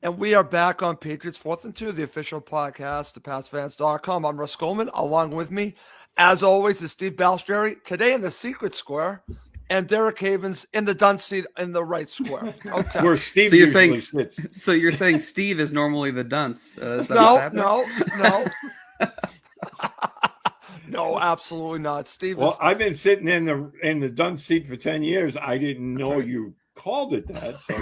And we are back on Patriots 4th and 2, the official podcast of PatsFans.com. I'm Russ Coleman. Along with me, as always, is Steve Balestrieri. Today in the secret square, and Derek Havens in the dunce seat in the right square. Okay. Where Steve usually sits. So you're saying Steve is normally the dunce? Is that what's No. No, absolutely not. Steve. Well, I've been sitting in the dunce seat for 10 years. I didn't know you called it that. So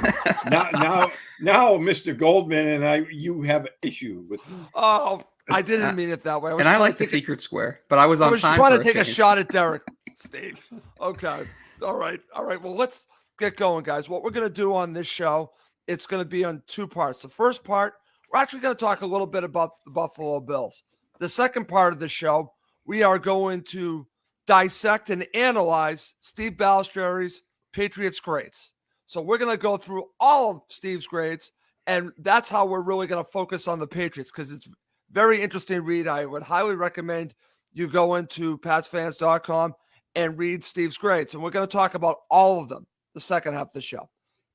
now, Mr. Goldman and you have an issue with me. Oh, I didn't mean it that way. I like the secret square, but I was on time. I was trying to take a shot at Derek, Steve. Okay. All right. Well, let's get going, guys. What we're going to do on this show, it's going to be on two parts. The first part, we're actually going to talk a little bit about the Buffalo Bills. The second part of the show, we are going to dissect and analyze Steve Balestrieri's Patriots grades. So we're going to go through all of Steve's grades, and that's how we're really going to focus on the Patriots, because it's very interesting read. I would highly recommend you go into PatsFans.com and read Steve's grades. And we're going to talk about all of them the second half of the show.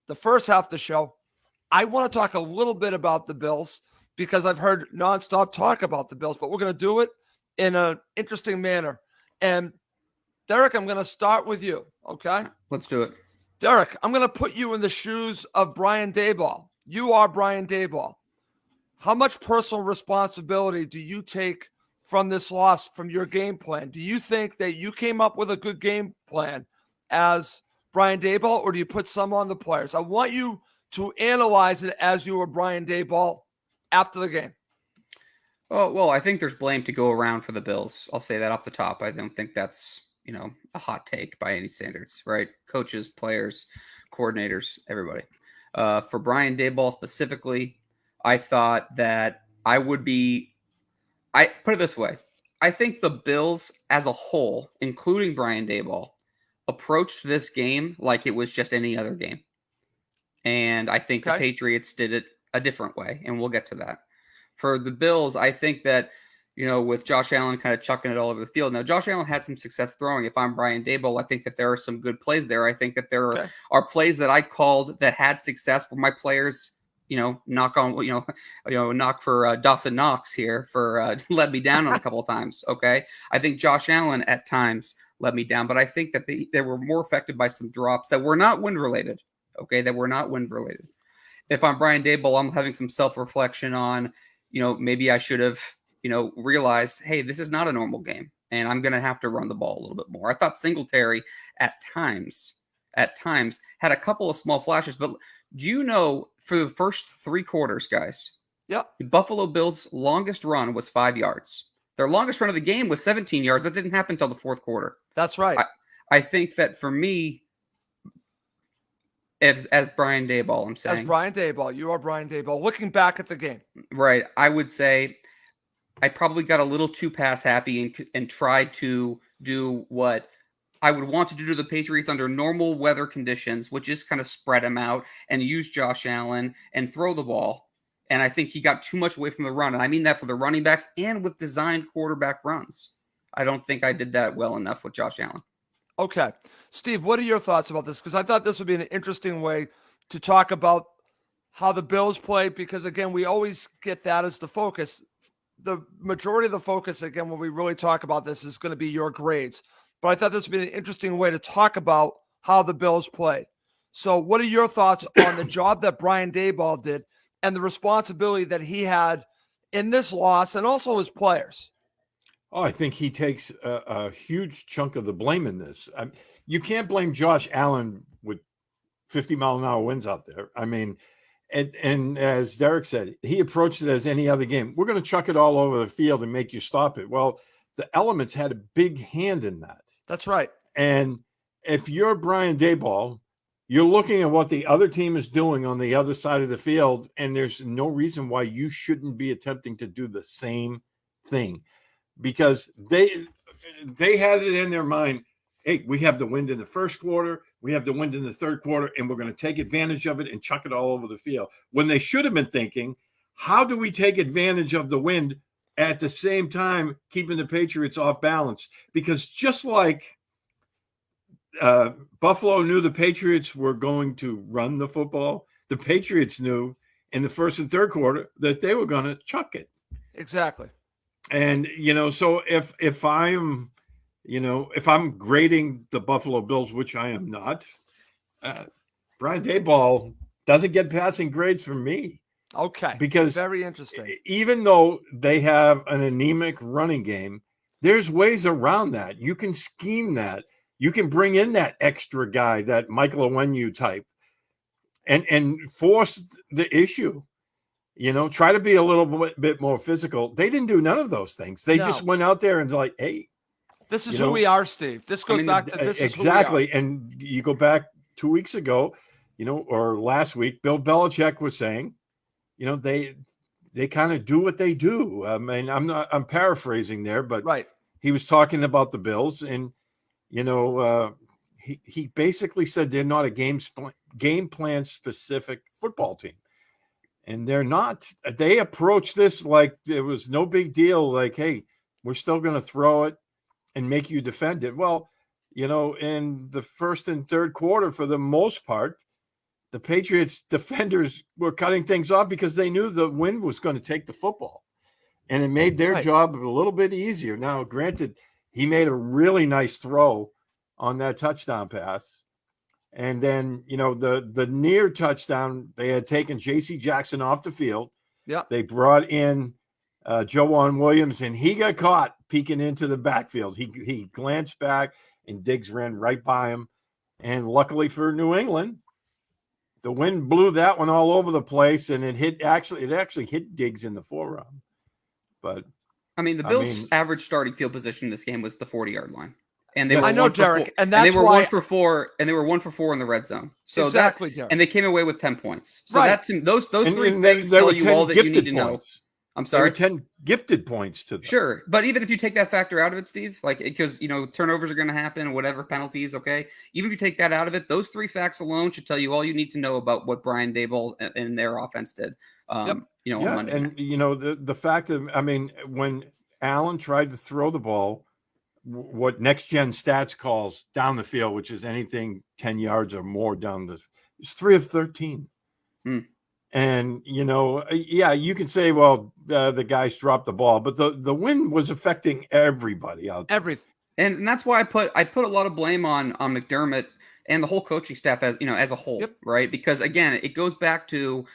The first half of the show, I want to talk a little bit about the Bills, because I've heard nonstop talk about the Bills, but we're going to do it in an interesting manner. And Derek, I'm going to start with you. Okay. Let's do it. Derek, I'm going to put you in the shoes of Brian Daboll. You are Brian Daboll. How much personal responsibility do you take from this loss, from your game plan? Do you think that you came up with a good game plan as Brian Daboll, or do you put some on the players? I want you to analyze it as you were Brian Daboll after the game. Oh, well, I think there's blame to go around for the Bills. I'll say that off the top. I don't think that's, a hot take by any standards, right? Coaches, players, coordinators, everybody. For Brian Daboll specifically, I thought that I put it this way. I think the Bills as a whole, including Brian Daboll, approached this game like it was just any other game. And I think the Patriots did it a different way, and we'll get to that. For the Bills, I think that, with Josh Allen kind of chucking it all over the field. Now, Josh Allen had some success throwing. If I'm Brian Daboll, I think that there are some good plays there. I think that there are plays that I called that had success where my players, knock for Dawson Knox here for let me down on a couple of times. Okay. I think Josh Allen at times let me down, but I think that they were more affected by some drops that were not wind related. Okay. That were not wind related. If I'm Brian Daboll, I'm having some self-reflection on, maybe I should have, realized, hey, this is not a normal game, and I'm going to have to run the ball a little bit more. I thought Singletary at times had a couple of small flashes, but do you know, for the first 3 quarters, guys, the Buffalo Bills' longest run was 5 yards. Their longest run of the game was 17 yards. That didn't happen until the fourth quarter. That's right. I think that for me, as Brian Daboll, I'm saying. As Brian Daboll, you are Brian Daboll. Looking back at the game. Right. I would say I probably got a little too pass happy and tried to do what I would want to do to the Patriots under normal weather conditions, which is kind of spread them out and use Josh Allen and throw the ball. And I think he got too much away from the run. And I mean that for the running backs and with designed quarterback runs. I don't think I did that well enough with Josh Allen. Okay. Steve, what are your thoughts about this? Because I thought this would be an interesting way to talk about how the Bills played, because, again, we always get that as the focus. The majority of the focus, again, when we really talk about this, is going to be your grades. But I thought this would be an interesting way to talk about how the Bills played. So what are your thoughts on the job that Brian Daboll did and the responsibility that he had in this loss, and also his players? Oh, I think he takes a huge chunk of the blame in this. You can't blame Josh Allen with 50-mile-an-hour winds out there. I mean, and as Derek said, he approached it as any other game. We're going to chuck it all over the field and make you stop it. Well, the elements had a big hand in that. That's right. And if you're Brian Daboll, you're looking at what the other team is doing on the other side of the field, and there's no reason why you shouldn't be attempting to do the same thing, because they had it in their mind, hey, we have the wind in the first quarter, we have the wind in the third quarter, and we're going to take advantage of it and chuck it all over the field. When they should have been thinking, how do we take advantage of the wind at the same time keeping the Patriots off balance? Because just like Buffalo knew the Patriots were going to run the football, the Patriots knew in the first and third quarter that they were going to chuck it. Exactly. And, so if I'm grading the Buffalo Bills, which I am not, Brian Daboll doesn't get passing grades from me. Okay. Because very interesting. Even though they have an anemic running game, there's ways around that. You can scheme that. You can bring in that extra guy, that Michael Onwenu type, and force the issue. Try to be a little bit more physical. They didn't do none of those things. They just went out there and like, hey, this is who we are, Steve. This goes back to this exactly. Is who we are. And you go back 2 weeks ago, or last week, Bill Belichick was saying, they kind of do what they do. I mean, I'm paraphrasing there, but right. He was talking about the Bills, and he basically said they're not a game plan specific football team, and they're not. They approach this like it was no big deal. Like, hey, we're still going to throw it and make you defend it. Well, in the first and third quarter, for the most part, the Patriots defenders were cutting things off because they knew the wind was going to take the football, and it made their job a little bit easier. Now, granted, he made a really nice throw on that touchdown pass. And then, the near touchdown, they had taken J.C. Jackson off the field. Yeah. They brought in Joanne Williams, and he got caught peeking into the backfield. He glanced back, and Diggs ran right by him. And luckily for New England, the wind blew that one all over the place, and it actually hit Diggs in the forearm. But I mean, the Bills' average starting field position in this game was the 40-yard line, and they were I know, Derek, and that's they were why 1 for 4, and they were 1 for 4 in the red zone. So exactly, Derek. And they came away with 10 points. So right. that's those three things tell you all that you need to know. I'm sorry, 10 gifted points to them. Sure, but even if you take that factor out of it, Steve, like because turnovers are going to happen, whatever penalties, okay. Even if you take that out of it, those three facts alone should tell you all you need to know about what Brian Daboll and their offense did. On Monday and night. the fact of, I mean, when Allen tried to throw the ball, what Next Gen Stats calls down the field, which is anything 10 yards or more down it's 3 of 13. And, you can say, well, the guys dropped the ball, but the wind was affecting everybody out there. Everything. And that's why I put a lot of blame on Mcdermott and the whole coaching staff as a whole, right? Because again, it goes back to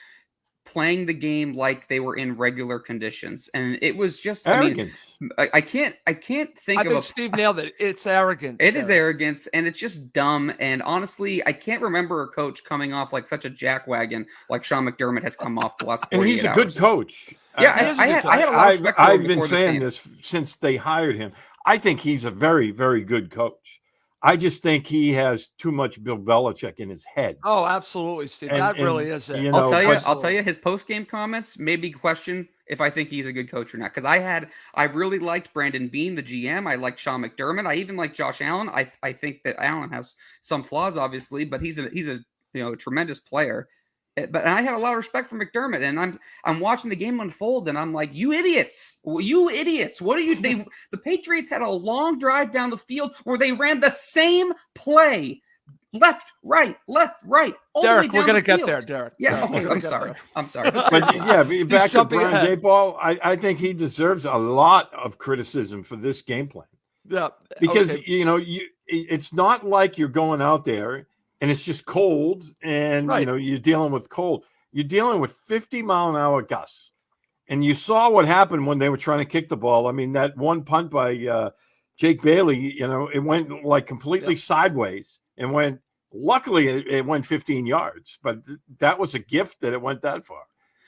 playing the game like they were in regular conditions, and it was just arrogance. I can't think. I think Steve nailed it. It's arrogant. It is arrogance, and it's just dumb. And honestly, I can't remember a coach coming off like such a jackwagon like Sean McDermott has come off the last 48 And he's a hours. good coach. Yeah, I had a lot of respect for him I've been before saying this since they hired him. I think he's a very, very good coach. I just think he has too much Bill Belichick in his head. Oh, absolutely, Steve. That really is it. I'll tell you, his post-game comments made me question if I think he's a good coach or not. Because I really liked Brandon Beane, the GM. I liked Sean McDermott. I even like Josh Allen. I think that Allen has some flaws, obviously, but he's a tremendous player. But I had a lot of respect for McDermott, and I'm watching the game unfold, and I'm like, you idiots! What are you? The Patriots had a long drive down the field where they ran the same play, left, right. Derek, we're gonna get there, Derek. Yeah, okay. I'm sorry. But back to Brian Daboll, I think he deserves a lot of criticism for this game plan. Yeah, because it's not like you're going out there and it's just cold, and you're dealing with cold. You're dealing with 50-mile-an-hour gusts, and you saw what happened when they were trying to kick the ball. I mean, that one punt by Jake Bailey, it went like completely sideways, and went. Luckily, it went 15 yards, but that was a gift that it went that far.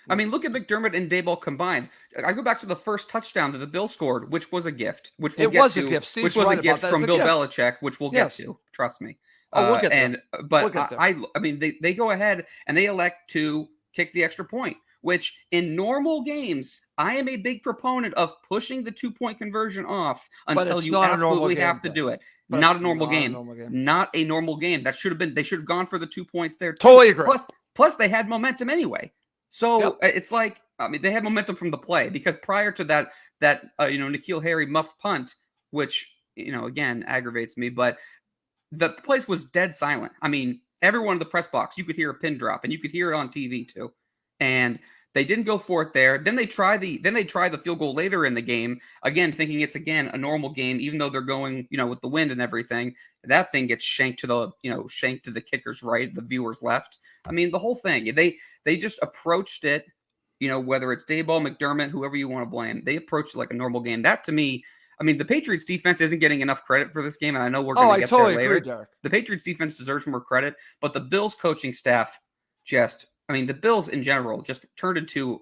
I mean, look at McDermott and Daboll combined. I go back to the first touchdown that the Bills scored, which was a gift. Which we'll get to, a gift. Steve's which was right a gift from Bill Belichick, which we'll get to. Trust me. We'll get there. I mean, they go ahead and they elect to kick the extra point, which in normal games, I am a big proponent of pushing the 2-point conversion off until you absolutely have to do it. Not a normal game. Not a normal game. That should have been. They should have gone for the 2 points there. Totally agree. Plus, they had momentum anyway. So it's like, I mean, they had momentum from the play because prior to that N'Keal Harry muffed punt, which again aggravates me, but the place was dead silent. I mean, everyone in the press box, you could hear a pin drop, and you could hear it on TV too. And they didn't go for it there. Then they try the field goal later in the game, again, thinking it's a normal game, even though they're going, with the wind and everything. That thing gets shanked to the kicker's right, the viewer's left. I mean, the whole thing. They just approached it, whether it's Daboll, McDermott, whoever you want to blame, they approached it like a normal game. That to me, I mean, the Patriots defense isn't getting enough credit for this game, and I know we're going to get there later. Agree, Derek. The Patriots defense deserves more credit, but the Bills coaching staff the Bills in general just turned into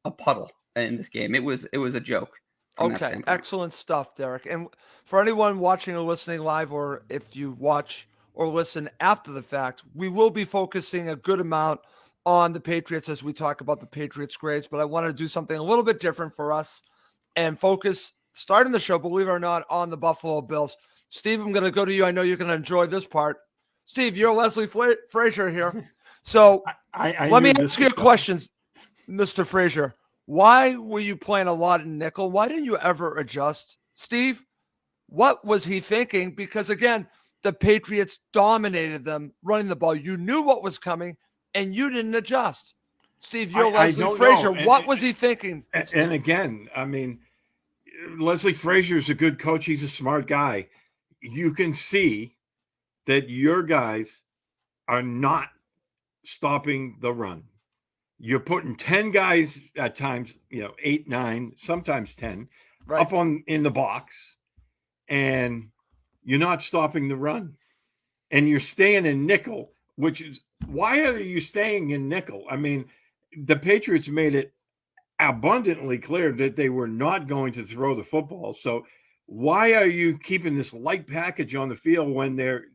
a puddle in this game. It was a joke. Okay, excellent stuff, Derek. And for anyone watching or listening live, or if you watch or listen after the fact, we will be focusing a good amount on the Patriots as we talk about the Patriots grades, but I want to do something a little bit different for us and focus, starting the show, believe it or not, on the Buffalo Bills. Steve, I'm going to go to you. I know you're going to enjoy this part. Steve, you're Leslie Frazier here. So let me ask you a question, Mr. Frazier. Why were you playing a lot in nickel? Why didn't you ever adjust? Steve, what was he thinking? Because, again, the Patriots dominated them running the ball. You knew what was coming, and you didn't adjust. Steve, you're Leslie Frazier. What was he thinking? And again, I mean, Leslie Frazier is a good coach. He's a smart guy. You can see that your guys are not stopping the run. You're putting 10 guys at times, 8, 9, sometimes 10 up in the box, and you're not stopping the run. And you're staying in nickel, which is, why are you staying in nickel? I mean, the Patriots made it abundantly clear that they were not going to throw the football. So why are you keeping this light package on the field when they're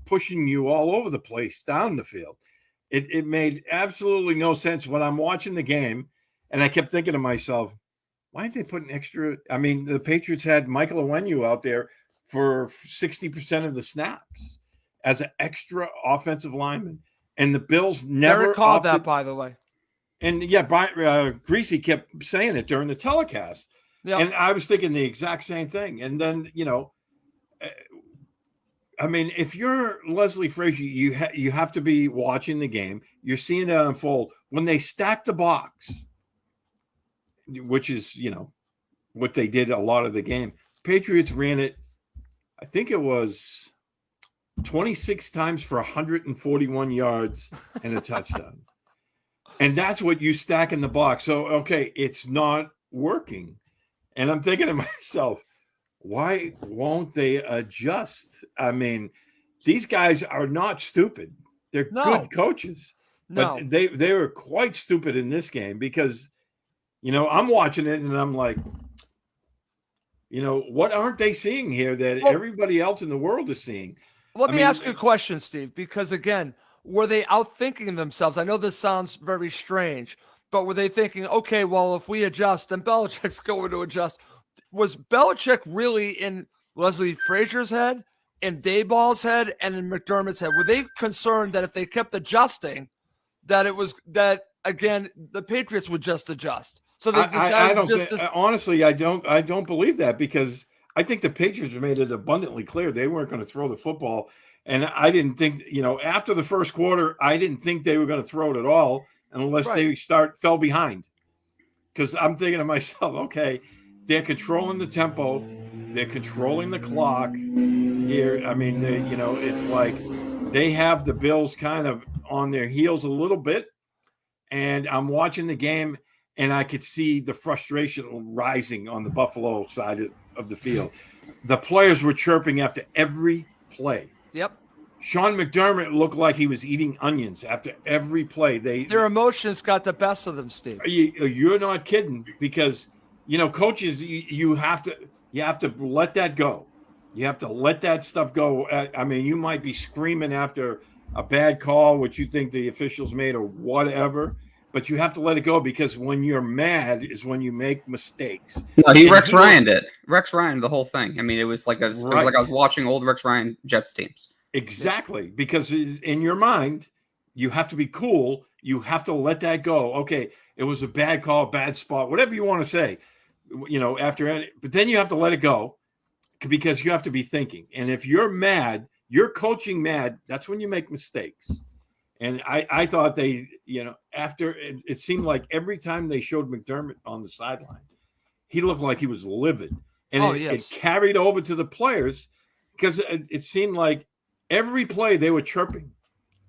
pushing you all over the place down the field? It made absolutely no sense when I'm watching the game, and I kept thinking to myself, why aren't they putting extra? I mean, the Patriots had Michael Onwenu out there for 60% of the snaps as an extra offensive lineman, and the Bills never called that, by the way. And Greasy kept saying it during the telecast. Yep. And I was thinking the exact same thing. And then, I mean, if you're Leslie Frazier, you have to be watching the game. You're seeing it unfold. When they stack the box, which is, what they did a lot of the game, Patriots ran it, I think it was 26 times for 141 yards and a touchdown. And that's what you stack in the box. So, okay, it's not working. And I'm thinking to myself, why won't they adjust? I mean, these guys are not stupid. They're good coaches. But they were quite stupid in this game because, I'm watching it and I'm like, what aren't they seeing here that everybody else in the world is seeing? Let me ask you a question, Steve, because, again, were they outthinking themselves? I know this sounds very strange, but were they thinking, okay, well, if we adjust, then Belichick's going to adjust? Was Belichick really in Leslie Frazier's head, in Daboll's head, and in McDermott's head? Were they concerned that if they kept adjusting, that again, the Patriots would just adjust? So they decided honestly, I don't believe that, because I think the Patriots made it abundantly clear they weren't going to throw the football. And I didn't think, after the first quarter, I didn't think they were going to throw it at all unless they fell behind. Because I'm thinking to myself, okay, they're controlling the tempo, they're controlling the clock here. I mean, it's like they have the Bills kind of on their heels a little bit. And I'm watching the game, and I could see the frustration rising on the Buffalo side of the field. The players were chirping after every play. Yep. Sean McDermott looked like he was eating onions after every play. Their emotions got the best of them, Steve. You're not kidding, because coaches, you have to let that go. You have to let that stuff go. I mean, you might be screaming after a bad call, which you think the officials made or whatever, but you have to let it go, because when you're mad is when you make mistakes. No, Rex Ryan did. Rex Ryan, the whole thing. I mean, it was like I was watching old Rex Ryan Jets teams. Exactly, because in your mind, you have to be cool. You have to let that go. Okay, it was a bad call, bad spot, whatever you want to say, but then you have to let it go, because you have to be thinking. And if you're mad, you're coaching mad, that's when you make mistakes. And I thought they, after it seemed like every time they showed McDermott on the sideline, he looked like he was livid. And it carried over to the players because it seemed like every play they were chirping.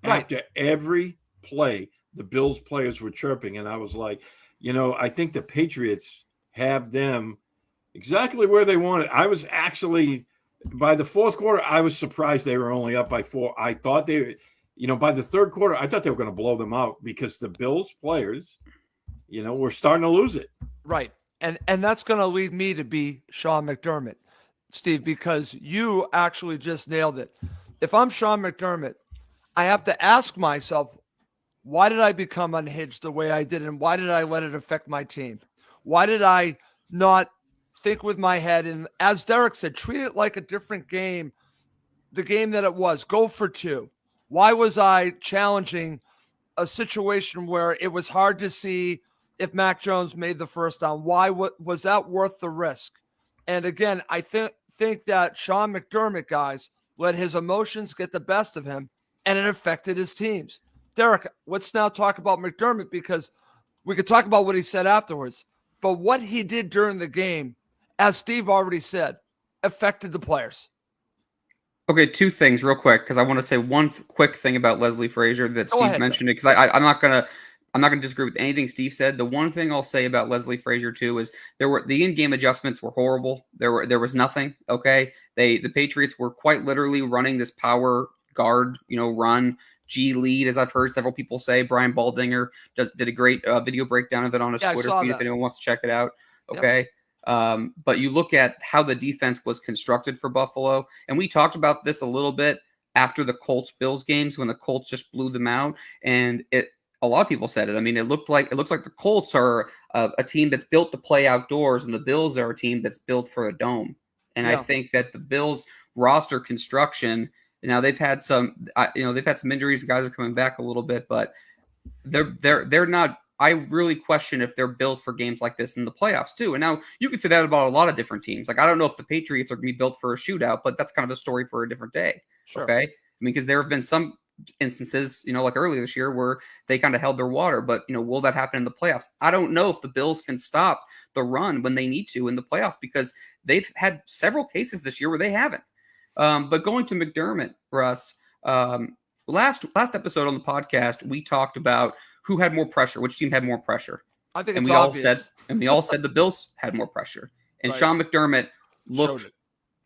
Right. After every play, the Bills players were chirping. And I was like, I think the Patriots have them exactly where they wanted. I was actually, by the fourth quarter, I was surprised they were only up by 4. I thought they, by the third quarter, I thought they were going to blow them out because the Bills players, were starting to lose it. Right. And that's going to lead me to be Sean McDermott, Steve, because you actually just nailed it. If I'm Sean McDermott, I have to ask myself, why did I become unhinged the way I did? And why did I let it affect my team? Why did I not think with my head? And as Derek said, treat it like a different game, the game that it was. Go for 2. Why was I challenging a situation where it was hard to see if Mac Jones made the first down? Why was that worth the risk? And again, I think that Sean McDermott, guys, let his emotions get the best of him, and it affected his teams. Derek, let's now talk about McDermott, because we could talk about what he said afterwards, but what he did during the game, as Steve already said, affected the players. Okay, 2 things real quick, because I want to say one quick thing about Leslie Frazier that Steve mentioned, because I'm not gonna disagree with anything Steve said. The one thing I'll say about Leslie Frazier too is the in-game adjustments were horrible. There was nothing. Okay, the Patriots were quite literally running this power guard, run G lead, as I've heard several people say. Brian Baldinger did a great video breakdown of it on his Twitter feed if anyone wants to check it out. Okay. Yep. But you look at how the defense was constructed for Buffalo, and we talked about this a little bit after the Colts-Bills games when the Colts just blew them out, and a lot of people said it. I mean, it looks like the Colts are a team that's built to play outdoors, and the Bills are a team that's built for a dome. And I think that the Bills roster construction, now they've had some injuries. The guys are coming back a little bit, but they're not. I really question if they're built for games like this in the playoffs too. And now you could say that about a lot of different teams. Like, I don't know if the Patriots are going to be built for a shootout, but that's kind of a story for a different day. Sure. Okay. I mean, because there have been some instances, like earlier this year where they kind of held their water, but will that happen in the playoffs? I don't know if the Bills can stop the run when they need to in the playoffs, because they've had several cases this year where they haven't. But going to McDermott, Russ, last episode on the podcast, we talked about who had more pressure, which team had more pressure. I think we all said the Bills had more pressure. And right. Sean McDermott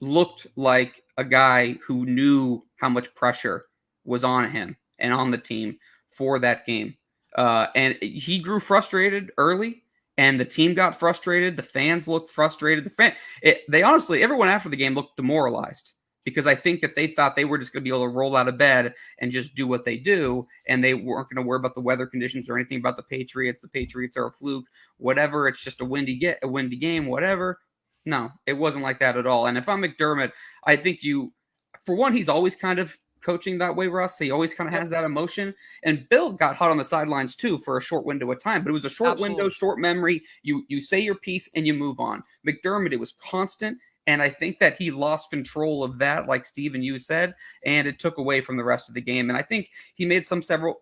looked like a guy who knew how much pressure was on him and on the team for that game. And he grew frustrated early, and the team got frustrated. The fans looked frustrated. They honestly, everyone after the game looked demoralized, because I think that they thought they were just going to be able to roll out of bed and just do what they do, and they weren't going to worry about the weather conditions or anything about the Patriots. The Patriots are a fluke, whatever. It's just a windy game, whatever. No, it wasn't like that at all. And if I'm McDermott, I think for one, he's always kind of coaching that way, Russ. He always kind of has that emotion. And Bill got hot on the sidelines too for a short window of time, but it was a short window, short memory. You say your piece and you move on. McDermott, it was constant. And I think that he lost control of that, like Steve and you said, and it took away from the rest of the game. And I think he made several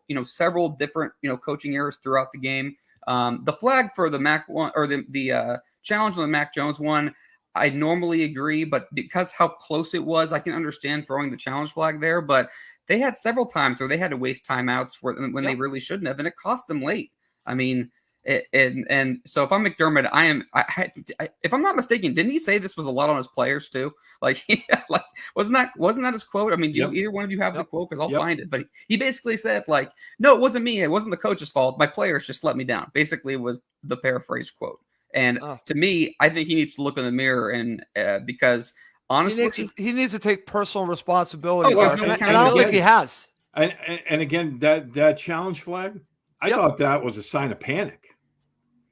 different, coaching errors throughout the game. The flag for the Mac one, or the challenge on the Mac Jones one, I normally agree, but because how close it was, I can understand throwing the challenge flag there. But they had several times where they had to waste timeouts when they really shouldn't have, and it cost them late. I mean, and so if I'm McDermott, if I'm not mistaken, didn't he say this was a lot on his players too? Like, wasn't that his quote? I mean, do either one of you have the quote? Because I'll find it. But he basically said, like, no, it wasn't me. It wasn't the coach's fault. My players just let me down. Basically, was the paraphrase quote. And to me, I think he needs to look in the mirror, and because honestly, he needs to take personal responsibility. And I don't think he has. And again, that challenge flag, I thought that was a sign of panic.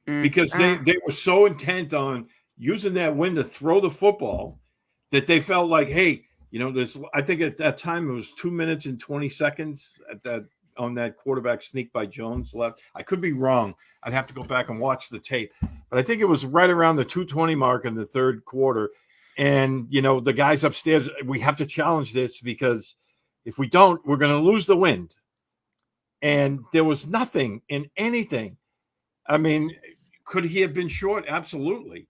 Because they were so intent on using that win to throw the football that they felt like, hey, I think at that time it was 2 minutes and 20 seconds on that quarterback sneak by Jones left. I could be wrong. I'd have to go back and watch the tape. But I think it was right around the 2:20 mark in the third quarter. And, the guys upstairs, we have to challenge this, because if we don't, we're going to lose the wind. and there was nothing in anything. I mean, could he have been short? Absolutely.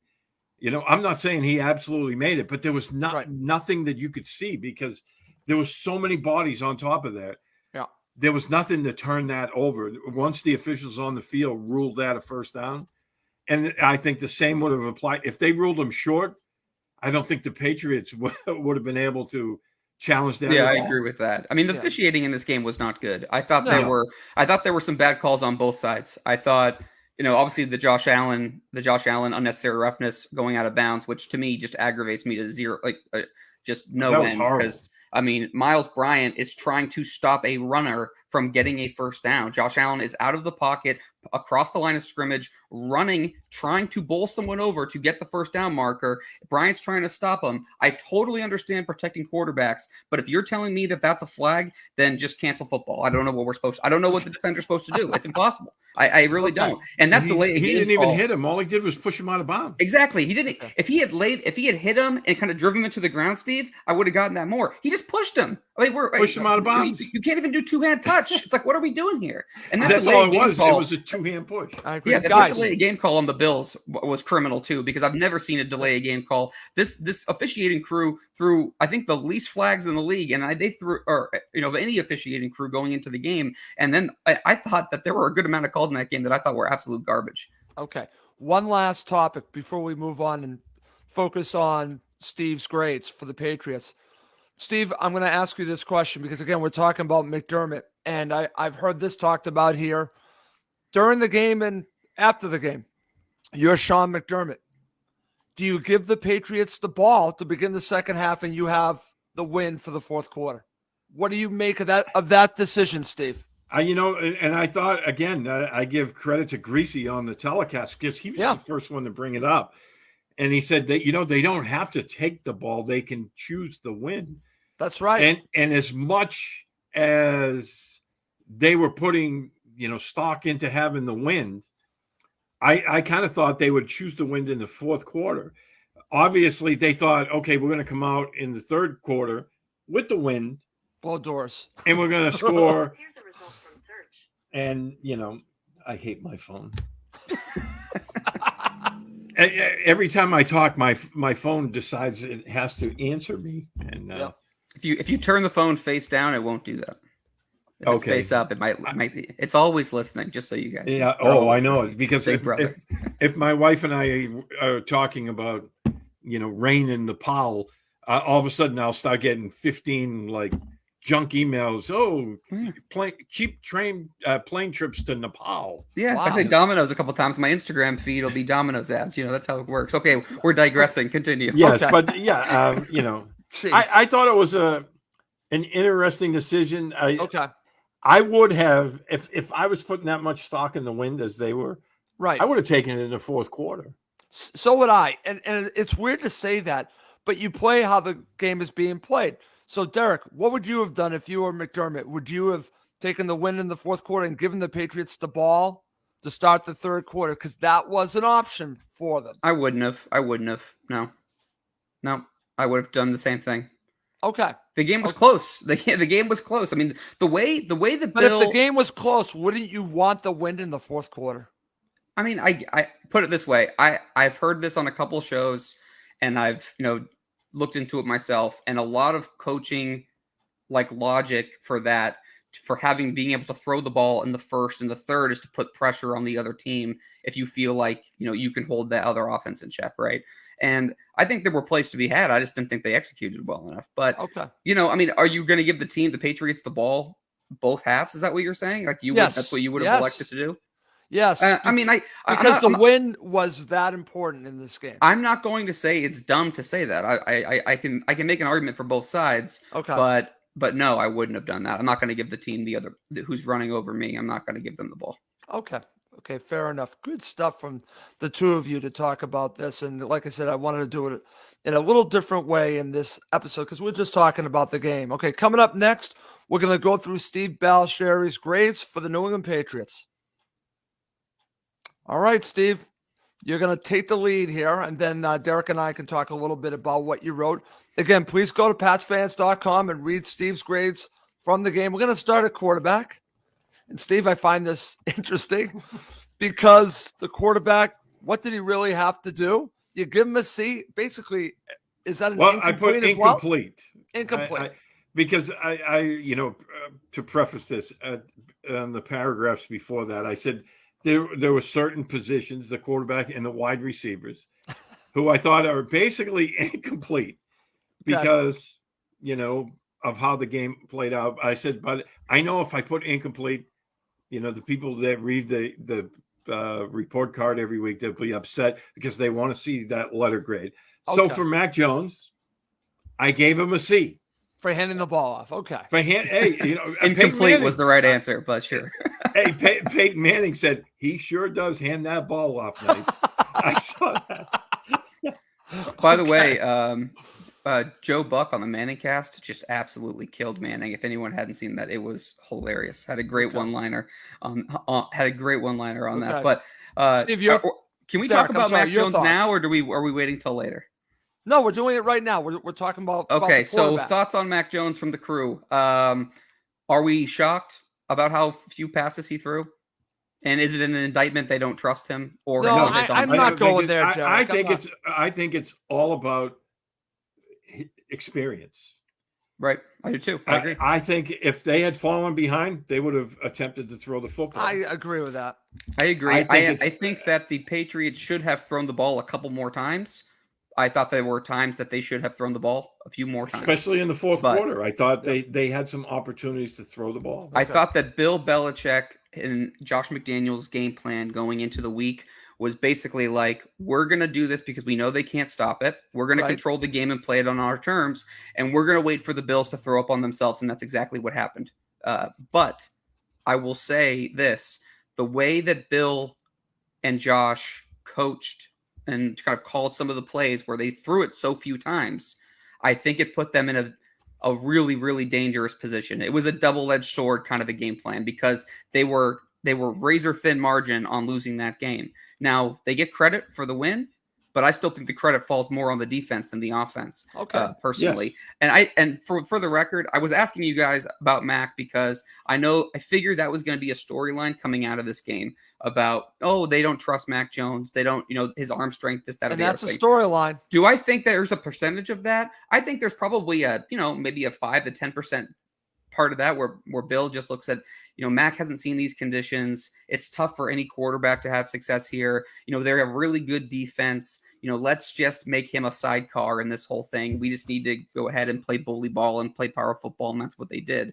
I'm not saying he absolutely made it, but there was nothing that you could see because there was so many bodies on top of that. Yeah. There was nothing to turn that over. Once the officials on the field ruled that a first down, and I think the same would have applied. If they ruled him short, I don't think the Patriots would have been able to challenge that. Yeah, I agree with that. I mean, the officiating in this game was not good. I thought there were some bad calls on both sides. I thought, obviously the Josh Allen unnecessary roughness going out of bounds, which to me just aggravates me to zero, just no end. Because I mean, Miles Bryant is trying to stop a runner from getting a first down. Josh Allen is out of the pocket, across the line of scrimmage, running, trying to bowl someone over to get the first down marker. Bryant's trying to stop him. I totally understand protecting quarterbacks, but if you're telling me that that's a flag, then just cancel football. I don't know what I don't know what the defender's supposed to do. It's impossible. I really don't. And that delay. He didn't even hit him. All he did was push him out of bounds. Exactly. He didn't. If he had hit him and kind of driven him into the ground, Steve, I would have gotten that more. He just pushed him. Pushed him out of bounds. You can't even do two-hand touch. It's like, what are we doing here? And that's all it was. It was a two-hand push. I agree. Yeah, that delay a game call on the Bills was criminal too, because I've never seen a delay a game call. This officiating crew threw, I think, the least flags in the league, and they threw, any officiating crew going into the game. And then I thought that there were a good amount of calls in that game that I thought were absolute garbage. Okay, one last topic before we move on and focus on Steve's grades for the Patriots. Steve, I'm going to ask you this question because, again, we're talking about McDermott, and I've heard this talked about here during the game and after the game. You're Sean McDermott. Do you give the Patriots the ball to begin the second half and you have the win for the fourth quarter? What do you make of that decision, Steve? And I thought, again, I give credit to Greasy on the telecast because he was the first one to bring it up. And he said that, they don't have to take the ball. They can choose the win. That's right. And as much as they were putting, stock into having the win, I kind of thought they would choose the win in the fourth quarter. Obviously, they thought, okay, we're going to come out in the third quarter with the win. Blow doors. And we're going to score. Here's a result from search. And, I hate my phone. Every time I talk, my phone decides it has to answer me. And if you turn the phone face down, it won't do that. If it's face up, it might. It's always listening. Just so you guys. Yeah. know. I know it because if my wife and I are talking about rain in Nepal, all of a sudden I'll start getting 15 junk emails. Oh, cheap plane trips to Nepal. Yeah, wow. I say Domino's a couple times. My Instagram feed will be Domino's ads. That's how it works. Okay, we're digressing. Continue. Yes, okay. But I thought it was an interesting decision. I would have if I was putting that much stock in the wind as they were. Right. I would have taken it in the fourth quarter. So would I. And it's weird to say that, but you play how the game is being played. So, Derek, what would you have done if you were McDermott? Would you have taken the win in the fourth quarter and given the Patriots the ball to start the third quarter? Because that was an option for them. I wouldn't have. No, I would have done the same thing. Okay. The game was close. The game was close. I mean, the way the But Bill, if the game was close, wouldn't you want the win in the fourth quarter? I mean, I put it this way. I've heard this on a couple shows, and I've looked into it myself, and a lot of coaching logic for that, for being able to throw the ball in the first and the third, is to put pressure on the other team if you feel like you can hold that other offense in check, right? And I think there were plays to be had. I just didn't think they executed well enough. But okay, I mean, are you going to give the Patriots the ball both halves? Is that what you're saying? That's what you would have elected to do? Yes. I mean, because the win was that important in this game. I'm not going to say it's dumb to say that. I can make an argument for both sides. Okay. But no, I wouldn't have done that. I'm not going to give the team who's running over me. I'm not going to give them the ball. Okay, fair enough. Good stuff from the two of you to talk about this. And like I said, I wanted to do it in a little different way in this episode because we're just talking about the game. Okay, coming up next, we're going to go through Steve Balsherry's grades for the New England Patriots. All right, Steve, you're going to take the lead here, and then Derek and I can talk a little bit about what you wrote. Again, please go to PatsFans.com and read Steve's grades from the game. We're going to start at quarterback. And Steve, I find this interesting because the quarterback, what did he really have to do? You give him a C. Basically, is that an incomplete I put as well? incomplete. Incomplete. Because to preface this, on the paragraphs before that, I said there were certain positions, the quarterback and the wide receivers, who I thought are basically incomplete because, of how the game played out. I said, but I know if I put incomplete, the people that read the report card every week, they'll be upset because they want to see that letter grade. So Okay. for Mac Jones, I gave him a C. For handing the ball off. Okay. Incomplete was the right answer, but sure. Hey, Peyton Manning said he sure does hand that ball off nice. I saw that. By the way, Joe Buck on the Manning cast just absolutely killed Manning. If anyone hadn't seen that, it was hilarious. Had a great one-liner on that. But Steve, can we Derek, talk about Mac Jones thoughts now, or are we waiting till later? No, we're doing it right now. We're talking about Okay, about the so thoughts on Mac Jones from the crew. Are we shocked about how few passes he threw? And is it an indictment they don't trust him? Or no, I'm not going there, Derek. I think it's all about experience. Right, I do too. I agree. I think if they had fallen behind, they would have attempted to throw the football. I agree with that. I agree. I think that the Patriots should have thrown the ball a couple more times. I thought there were times that they should have thrown the ball a few more times. Especially in the fourth quarter. I thought they had some opportunities to throw the ball. I thought that Bill Belichick and Josh McDaniels' game plan going into the week was basically like, we're going to do this because we know they can't stop it. We're going to control the game and play it on our terms. And we're going to wait for the Bills to throw up on themselves. And that's exactly what happened. But I will say this, the way that Bill and Josh coached and kind of called some of the plays where they threw it so few times, I think it put them in a really, really dangerous position. It was a double-edged sword kind of a game plan because they were razor thin margin on losing that game. Now, they get credit for the win, but I still think the credit falls more on the defense than the offense. Personally. Yes. And for the record, I was asking you guys about Mac because I figured that was going to be a storyline coming out of this game about, they don't trust Mac Jones. They don't, his arm strength, this, that, and that's a storyline. Do I think there's a percentage of that? I think there's probably maybe a 5 to 10% part of that where Bill just looks at, Mac hasn't seen these conditions. It's tough for any quarterback to have success here. They have really good defense. Let's just make him a sidecar in this whole thing. We just need to go ahead and play bully ball and play power football. And that's what they did.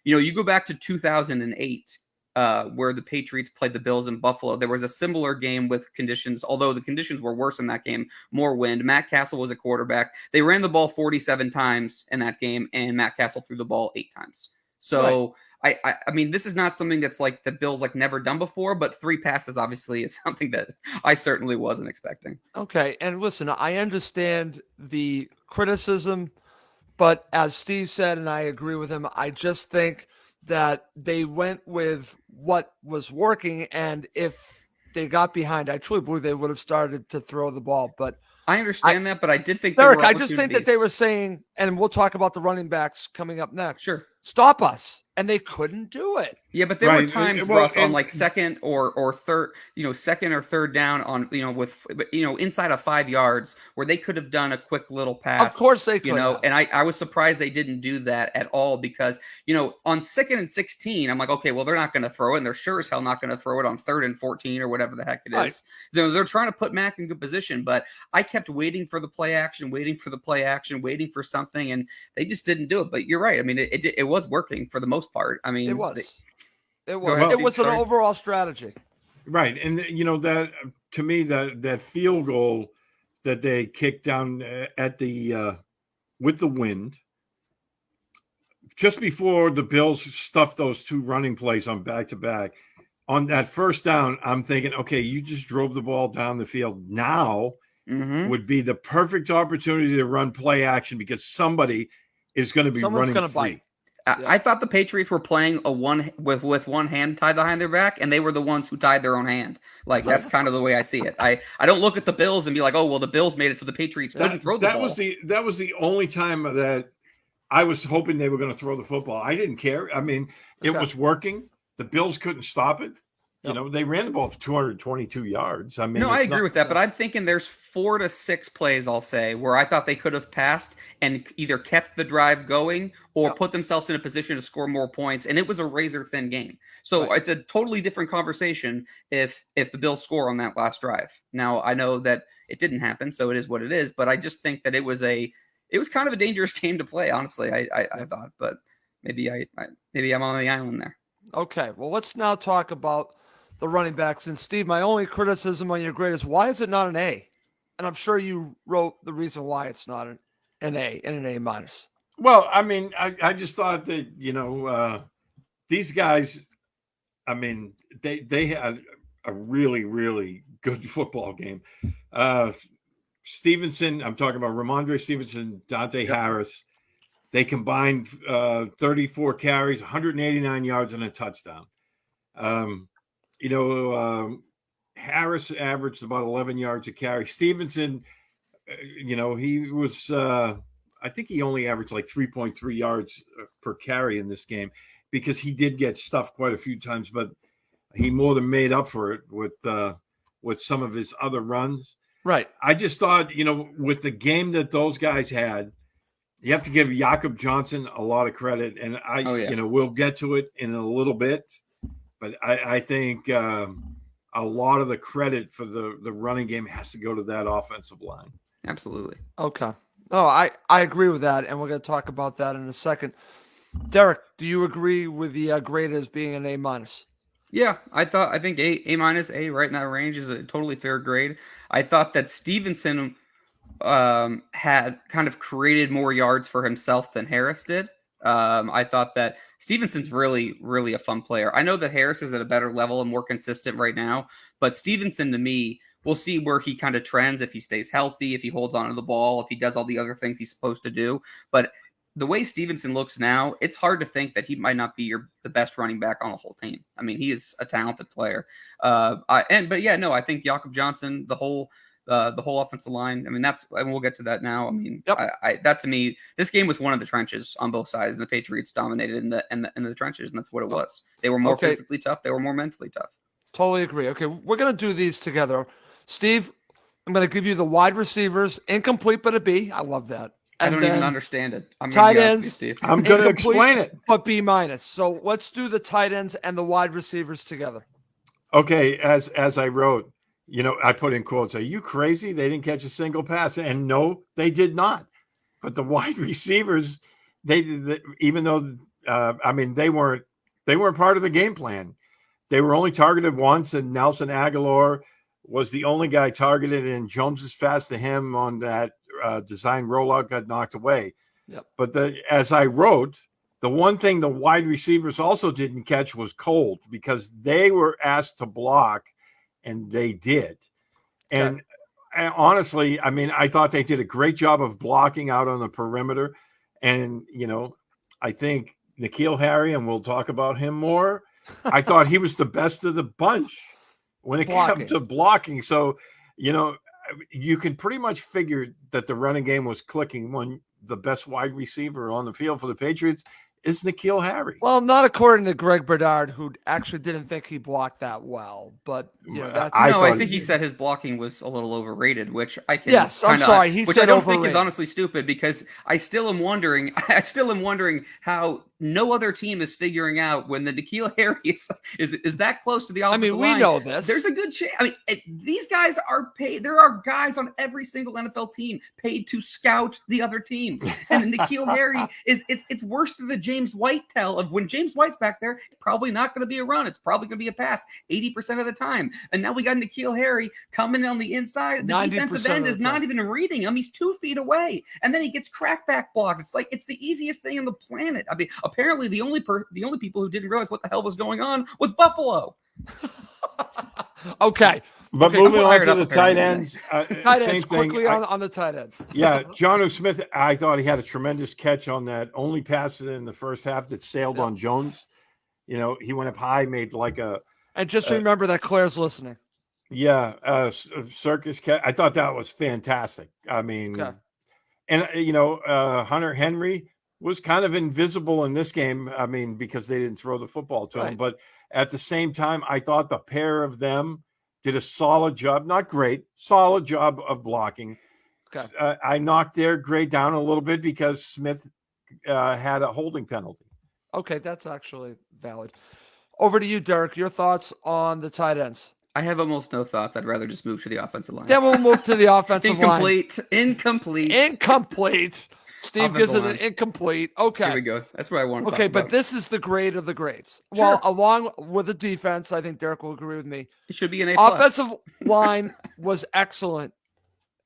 You go back to 2008, where the Patriots played the Bills in Buffalo. There was a similar game with conditions, although the conditions were worse in that game, more wind. Matt Castle was a quarterback. They ran the ball 47 times in that game, and Matt Castle threw the ball 8 times. So I mean, this is not something that's like the Bills never done before, but 3 passes obviously is something that I certainly wasn't expecting. Okay, and listen, I understand the criticism, but as Steve said, and I agree with him, I just think that they went with what was working, and if they got behind, I truly believe they would have started to throw the ball. But I understand that, but I did think Derek, I just think that they were saying, and we'll talk about the running backs coming up next. Sure. Stop us. And they couldn't do it. Yeah, but there were times, Russ, on second or third, second or third down on, with, inside of 5 yards where they could have done a quick little pass. Of course they could. And I was surprised they didn't do that at all because, on 2nd and 16, I'm like, okay, well, they're not going to throw it. And they're sure as hell not going to throw it on 3rd and 14 or whatever the heck it is. They're trying to put Mac in good position, but I kept waiting for the play action, waiting for something, and they just didn't do it. But you're right. I mean, it was working for the most part. I mean, it was an overall strategy. Right. And that to me, that field goal that they kicked down at the with the wind just before the Bills stuffed those 2 running plays on back-to-back on that first down, I'm thinking, okay, you just drove the ball down the field. Now would be the perfect opportunity to run play action because somebody is going to be running free. Bite. I thought the Patriots were playing with one hand tied behind their back, and they were the ones who tied their own hand. That's kind of the way I see it. I don't look at the Bills and be like, oh, well, the Bills made it so the Patriots couldn't throw the ball. That was the only time that I was hoping they were going to throw the football. I didn't care. I mean, it was working. The Bills couldn't stop it. You Yep. know, they ran the ball for 222 yards. I mean, No, I it's agree not, with that, but I'm thinking there's 4 to 6 plays, I'll say, where I thought they could have passed and either kept the drive going or Yep. put themselves in a position to score more points, and it was a razor-thin game. So Right. it's a totally different conversation if the Bills score on that last drive. Now, I know that it didn't happen, so it is what it is, but I just think that it was kind of a dangerous game to play, honestly, I thought, but maybe I'm on the island there. Okay, well, let's now talk about the running backs. And Steve, my only criticism on your grade is why is it not an A? And I'm sure you wrote the reason why it's not an A and an A minus. well, I mean, I just thought that, you know, these guys, I mean, they had a really, really good football game. Stevenson, I'm talking about Ramondre Stevenson, Dante Harris. They combined 34 carries, 189 yards, and a touchdown. You know, Harris averaged about 11 yards a carry. Stevenson, you know, he was, I think he only averaged like 3.3 yards per carry in this game because he did get stuffed quite a few times, but he more than made up for it with some of his other runs. Right. I just thought, you know, with the game that those guys had, you have to give Jakob Johnson a lot of credit. And you know, we'll get to it in a little bit, but I think a lot of the credit for the running game has to go to that offensive line. Absolutely. Okay. No, I agree with that. And we're going to talk about that in a second. Derek, do you agree with the grade as being an A minus? Yeah, I think A minus, A right in that range is a totally fair grade. I thought that Stevenson had kind of created more yards for himself than Harris did. I thought that Stevenson's really, really a fun player. I know that Harris is at a better level and more consistent right now, but Stevenson, to me, we'll see where he kind of trends if he stays healthy, if he holds on to the ball, if he does all the other things he's supposed to do. But the way Stevenson looks now, it's hard to think that he might not be the best running back on the whole team. I mean, he is a talented player. I think Jakob Johnson, the whole offensive line. I mean, and we'll get to that now. I mean, that to me, this game was one of the trenches on both sides, and the Patriots dominated in the trenches, and that's what it was. They were more physically tough. They were more mentally tough. Totally agree. Okay, we're gonna do these together. Steve, I'm gonna give you the wide receivers, incomplete but a B. I love that. And I don't even understand it. Tight ends. Steve. I'm going to explain it. But B minus. So let's do the tight ends and the wide receivers together. Okay, as I wrote, you know, I put in quotes, are you crazy? They didn't catch a single pass. And no, they did not. But the wide receivers, they even though, I mean, they weren't part of the game plan. They were only targeted once, and Nelson Aguilar was the only guy targeted, and Jones's pass to him on that design rollout got knocked away. Yep. But as I wrote, the one thing the wide receivers also didn't catch was cold because they were asked to block, and they did. And honestly, I mean, I thought they did a great job of blocking out on the perimeter. And, you know, I think N'Keal Harry, and we'll talk about him more, I thought he was the best of the bunch when it came to blocking. So, you know, you can pretty much figure that the running game was clicking when the best wide receiver on the field for the Patriots is N'Keal Harry. Well, not according to Greg Bedard, who actually didn't think he blocked that well. But you know, that's I think he said his blocking was a little overrated, which I can. Yes, I'm sorry. He said I don't overrated. think is honestly stupid because I still am wondering how no other team is figuring out when the N'Keal Harry is that close to the offensive line. I mean, we know this. There's a good chance. I mean, these guys are paid. There are guys on every single NFL team paid to scout the other teams, and N'Keal Harry it's worse than the James White tell of when James White's back there. It's probably not going to be a run. It's probably going to be a pass 80% of the time. And now we got N'Keal Harry coming on the inside. The defensive end is not even reading him. He's 2 feet away, and then he gets crackback blocked. It's like it's the easiest thing on the planet. I mean, apparently the only people who didn't realize what the hell was going on was Buffalo. Okay. But moving on to the tight ends. Tight ends, quickly on the tight ends. Yeah, Jonnu Smith, I thought he had a tremendous catch on that only pass in the first half that sailed on Jones. You know, he went up high, made like a... And just remember that Claire's listening. Yeah, circus catch. I thought that was fantastic. I mean, and, you know, Hunter Henry was kind of invisible in this game. I mean, because they didn't throw the football to him. Right. But at the same time, I thought the pair of them did a solid job. Not great, solid job of blocking. Okay. I knocked their grade down a little bit because Smith had a holding penalty. Okay, that's actually valid. Over to you, Derek. Your thoughts on the tight ends? I have almost no thoughts. I'd rather just move to the offensive line. Then we'll move to the offensive line. Incomplete. Steve gives it an incomplete. Okay. Here we go. That's what I want to Okay, talk but about. this is the grade of the grades. Sure. Well, along with the defense, I think Derek will agree with me. It should be an A+. Offensive line was excellent.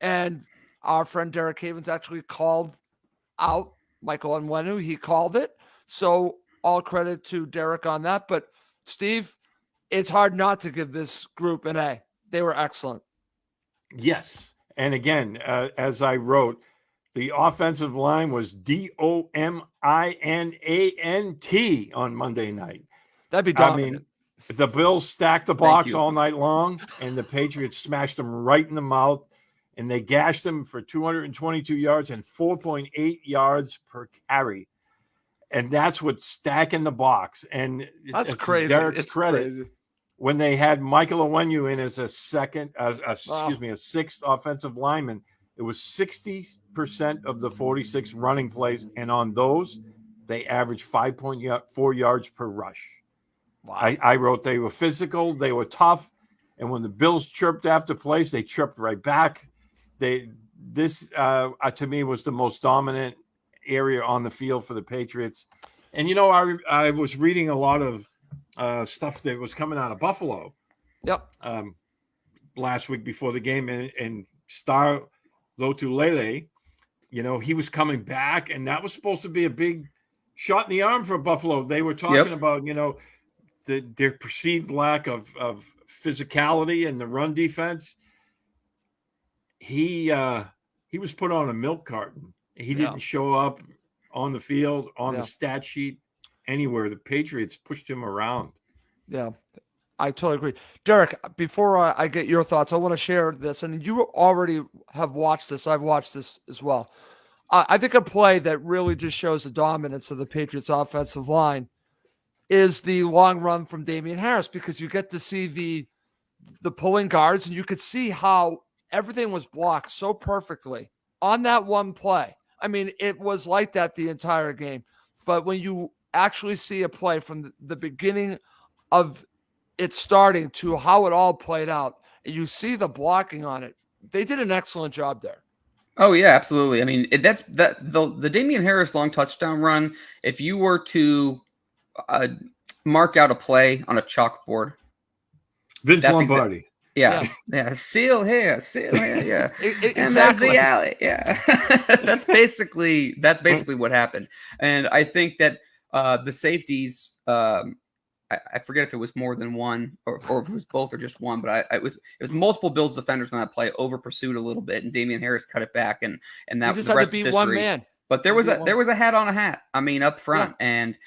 And our friend Derek Havens actually called out Michael Onwenu. He called it. So all credit to Derek on that. But Steve, it's hard not to give this group an A. They were excellent. Yes. And again, as I wrote, the offensive line was DOMINANT on Monday night. That'd be dominant. I mean, the Bills stacked the box all night long, and the Patriots smashed them right in the mouth, and they gashed them for 222 yards and 4.8 yards per carry. And that's what's stacking the box. And that's crazy. Derek's credit. Crazy. When they had Michael Onwenu in as a sixth offensive lineman, it was 60% of the 46 running plays, and on those, they averaged 5.4 yards per rush. Wow. I wrote they were physical, they were tough, and when the Bills chirped after plays, they chirped right back. This to me was the most dominant area on the field for the Patriots. And I was reading a lot of stuff that was coming out of Buffalo. Yep. Last week before the game, and Star Lotulelei, he was coming back, and that was supposed to be a big shot in the arm for Buffalo. They were talking about, their perceived lack of physicality in the run defense. He was put on a milk carton. He didn't show up on the field, on the stat sheet, anywhere. The Patriots pushed him around. Yeah, I totally agree. Derek, before I get your thoughts, I want to share this. And you already have watched this. I've watched this as well. I think a play that really just shows the dominance of the Patriots offensive line is the long run from Damian Harris, because you get to see the pulling guards, and you could see how everything was blocked so perfectly on that one play. I mean, it was like that the entire game. But when you actually see a play from the beginning of it starting to how it all played out, and you see the blocking on it, they did an excellent job there. Oh yeah, absolutely. I mean, the Damian Harris long touchdown run. If you were to mark out a play on a chalkboard, Vince Lombardi. Yeah. Seal here, yeah. And there's the alley. Yeah. That's basically what happened. And I think that the safeties, I forget if it was more than one or if it was both or just one, but it was multiple Bills defenders on that play, over pursued a little bit, and Damian Harris cut it back, and that was the rest of history. One man. But there was a hat on a hat. I mean, up front, and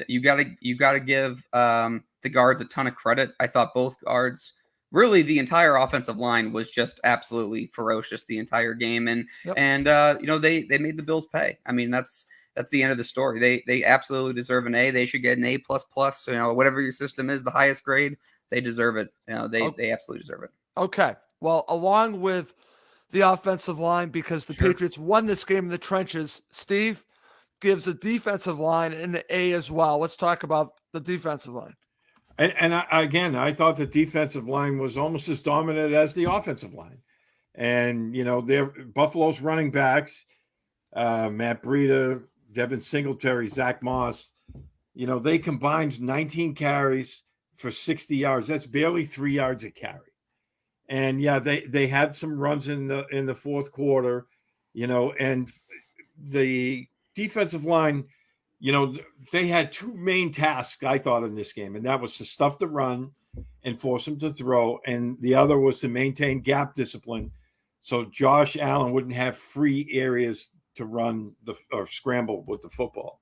you gotta give the guards a ton of credit. I thought both guards, really the entire offensive line, was just absolutely ferocious the entire game, and they made the Bills pay. I mean, that's the end of the story. They absolutely deserve an A. They should get an A++. Whatever your system is, the highest grade, they deserve it. They absolutely deserve it. Okay. Well, along with the offensive line, because the Patriots won this game in the trenches, Steve gives the defensive line an A as well. Let's talk about the defensive line. And I thought the defensive line was almost as dominant as the offensive line. And, Buffalo's running backs, Matt Breida, Devin Singletary, Zach Moss, they combined 19 carries for 60 yards. That's barely 3 yards a carry. And they had some runs in the fourth quarter, and the defensive line, they had two main tasks, I thought, in this game, and that was to stuff the run and force them to throw, and the other was to maintain gap discipline so Josh Allen wouldn't have free areas to run or scramble with the football.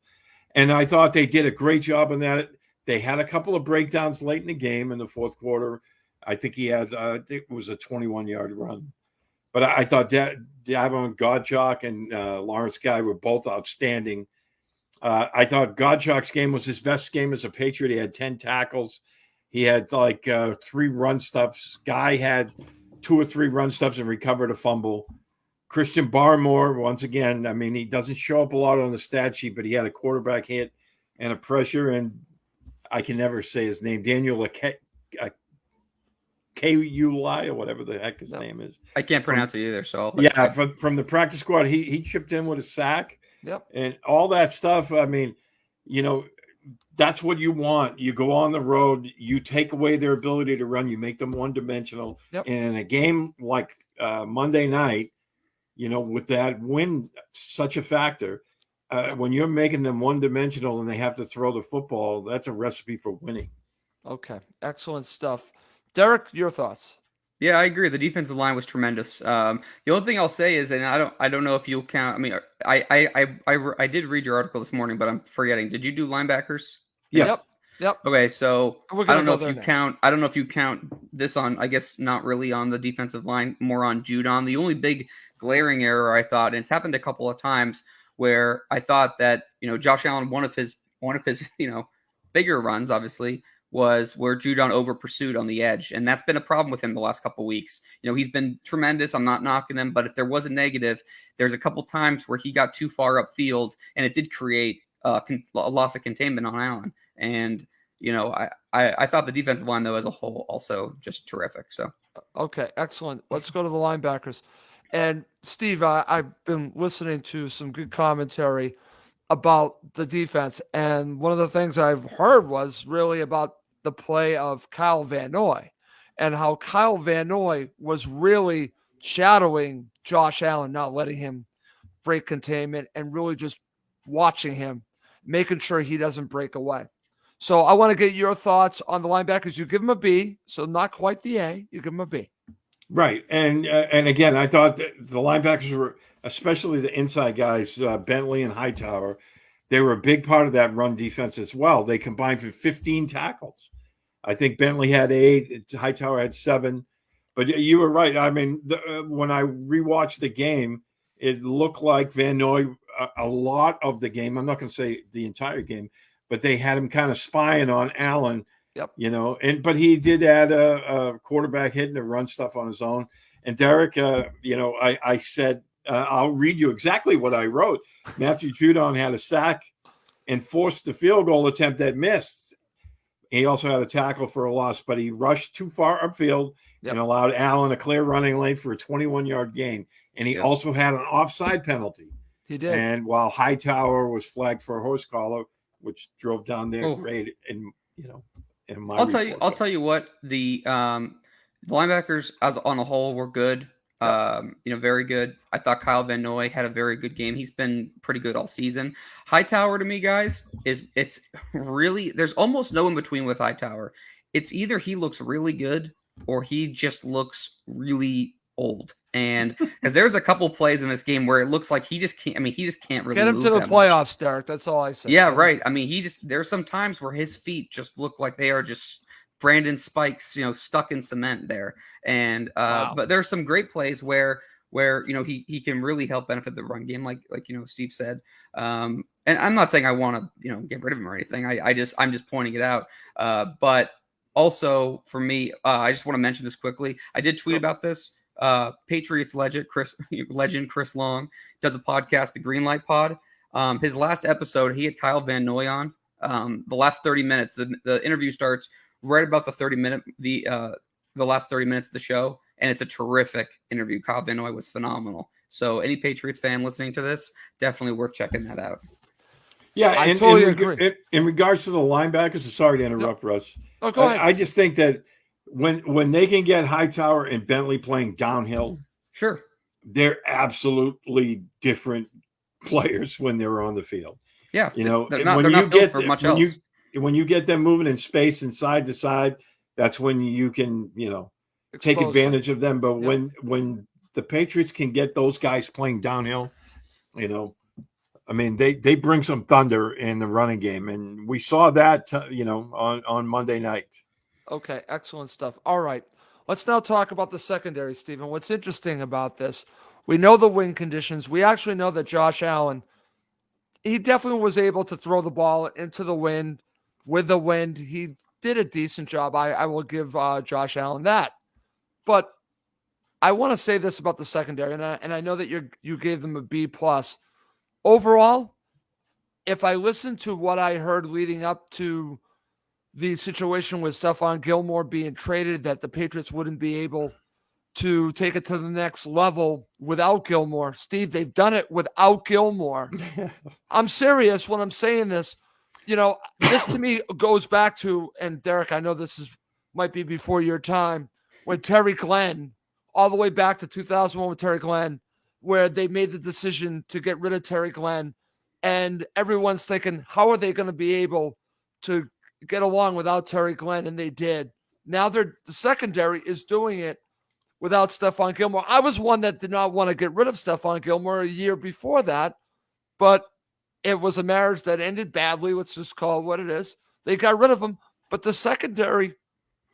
And I thought they did a great job on that. They had a couple of breakdowns late in the game in the fourth quarter. I think he had, it was a 21-yard run. But I thought Davon Godchak and Lawrence Guy were both outstanding. I thought Gottschalk's game was his best game as a Patriot. He had 10 tackles. He had 3 run stuffs. Guy had 2 or 3 run stuffs and recovered a fumble. Christian Barmore, once again, I mean, he doesn't show up a lot on the stat sheet, but he had a quarterback hit and a pressure, and I can never say his name, Daniel K-U-L-I or whatever the heck his name is. I can't pronounce it either. So from the practice squad, he chipped in with a sack. Yep. And all that stuff. I mean, that's what you want. You go on the road, you take away their ability to run, you make them one-dimensional. Yep. And in a game like Monday night, with that win such a factor, when you're making them one-dimensional and they have to throw the football, that's a recipe for winning. Okay, excellent stuff. Derek, your thoughts? Yeah, I agree. The defensive line was tremendous. The only thing I'll say is, and I don't know if you'll count. I mean, I did read your article this morning, but I'm forgetting. Did you do linebackers? Yes. Yep. Okay, so We're I gonna don't know go if you there next. count. I don't know if you count this on. I guess not really on the defensive line, more on Judon. The only big glaring error I thought, and it's happened a couple of times, where I thought that Josh Allen, one of his bigger runs, obviously, was where Judon over pursued on the edge. And that's been a problem with him the last couple of weeks. He's been tremendous. I'm not knocking him, but if there was a negative, there's a couple times where he got too far upfield and it did create a loss of containment on Allen. And, I thought the defensive line, though, as a whole, also just terrific. So, okay, excellent. Let's go to the linebackers. And Steve, I've been listening to some good commentary about the defense. And one of the things I've heard was really about the play of Kyle Van Noy and how Kyle Van Noy was really shadowing Josh Allen, not letting him break containment and really just watching him, making sure he doesn't break away. So I want to get your thoughts on the linebackers. You give him a B, so not quite the A. You give him a B. Right. And again, I thought that the linebackers were, especially the inside guys, Bentley and Hightower, they were a big part of that run defense as well. They combined for 15 tackles. I think Bentley had 8, Hightower had 7. But you were right. I mean, when I rewatched the game, it looked like Van Noy, a lot of the game, I'm not going to say the entire game, but they had him kind of spying on Allen. Yep. But he did add a quarterback hit and a run stuff on his own. And Derek, I said, I'll read you exactly what I wrote. Matthew Judon had a sack and forced the field goal attempt that missed. He also had a tackle for a loss, but he rushed too far upfield and allowed Allen a clear running lane for a 21-yard gain. And he also had an offside penalty. He did. And while Hightower was flagged for a horse collar, which drove down their grade, and in my I'll tell you what, the linebackers as on a whole were good. Very good. I thought Kyle Van Noy had a very good game. He's been pretty good all season. Hightower, to me, guys, it's really, there's almost no in between with Hightower. It's either he looks really good or he just looks really old. And because there's a couple plays in this game where it looks like he just can't. I mean, he just can't really get him to the playoffs, Derek. That's all I say. Yeah, right. I mean, there's some times where his feet just look like they are just Brandon Spikes, stuck in cement there. And but there's some great plays where he can really help benefit the run game, like Steve said. And I'm not saying I want to get rid of him or anything. I'm just pointing it out. But also for me, I just want to mention this quickly. I did tweet about this. Patriots legend Chris Long does a podcast, the Greenlight Pod. His last episode, he had Kyle Van Noy on. The last 30 minutes, the interview starts right about the last 30 minutes of the show, and it's a terrific interview. Kyle Van Noy was phenomenal. So any Patriots fan listening to this, definitely worth checking that out. Yeah, I totally agree. In regards to the linebackers, sorry to interrupt, Russ. Oh, go ahead. I just think that when they can get Hightower and Bentley playing downhill, sure, they're absolutely different players when they're on the field. Yeah, they're not built for much else. When you get them moving in space and side to side, that's when you can take advantage of them. But when the Patriots can get those guys playing downhill, I mean, they bring some thunder in the running game, and we saw that on Monday night. Okay, excellent stuff. All right, let's now talk about the secondary, Stephen. What's interesting about this, we know the win conditions. We actually know that Josh Allen, he definitely was able to throw the ball into the wind with the wind. He did a decent job. I will give Josh Allen that. But I want to say this about the secondary, and I know that you gave them a B plus. Overall, if I listen to what I heard leading up to the situation with Stephon Gilmore being traded, that the Patriots wouldn't be able to take it to the next level without Gilmore. Steve, they've done it without Gilmore. I'm serious when I'm saying this. This to me goes back to, and Derek, I know might be before your time, when Terry Glenn, all the way back to 2001 with Terry Glenn, where they made the decision to get rid of Terry Glenn. And everyone's thinking, how are they going to be able to get along without Terry Glenn? And they did. Now the secondary is doing it without Stephon Gilmore. I was one that did not want to get rid of Stephon Gilmore a year before that, but it was a marriage that ended badly. Let's just call it what it is. They got rid of him. But the secondary,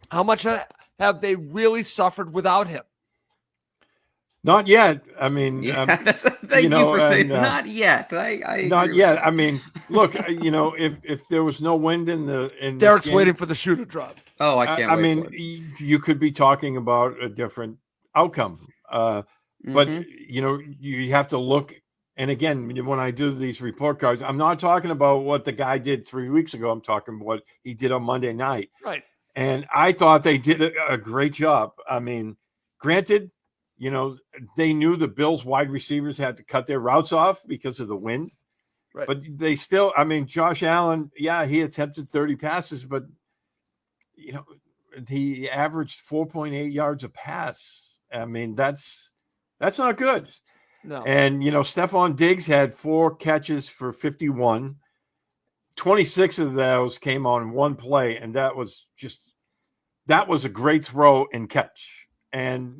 how much have they really suffered without him? Not yet. I mean, thank you for saying not yet. I not yet. I mean, look, if there was no wind in Derek's waiting for the shoe to drop. Oh, I can't. I mean, you could be talking about a different outcome. But you have to look. And again, when I do these report cards, I'm not talking about what the guy did 3 weeks ago. I'm talking what he did on Monday night. Right. And I thought they did a great job. I mean, granted, they knew the Bills wide receivers had to cut their routes off because of the wind. Right. But they still, Josh Allen, he attempted 30 passes, but, he averaged 4.8 yards a pass. I mean, that's not good. No. And, Stephon Diggs had 4 catches for 51. 26 of those came on one play, and that was a great throw and catch. And,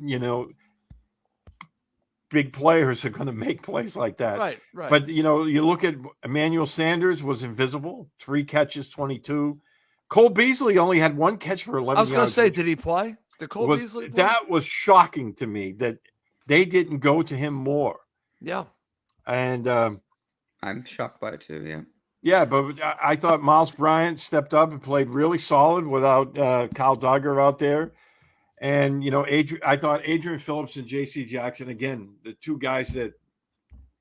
big players are going to make plays like that. Right. But, you look at Emmanuel Sanders was invisible, 3 catches, 22. Cole Beasley only had 1 catch for 11 yards. I was going to say, did he play? Did Cole Beasley play? That was shocking to me that they didn't go to him more. Yeah. And I'm shocked by it too, yeah. Yeah, but I thought Miles Bryant stepped up and played really solid without Kyle Duggar out there. And, I thought Adrian Phillips and J.C. Jackson, again, the 2 guys that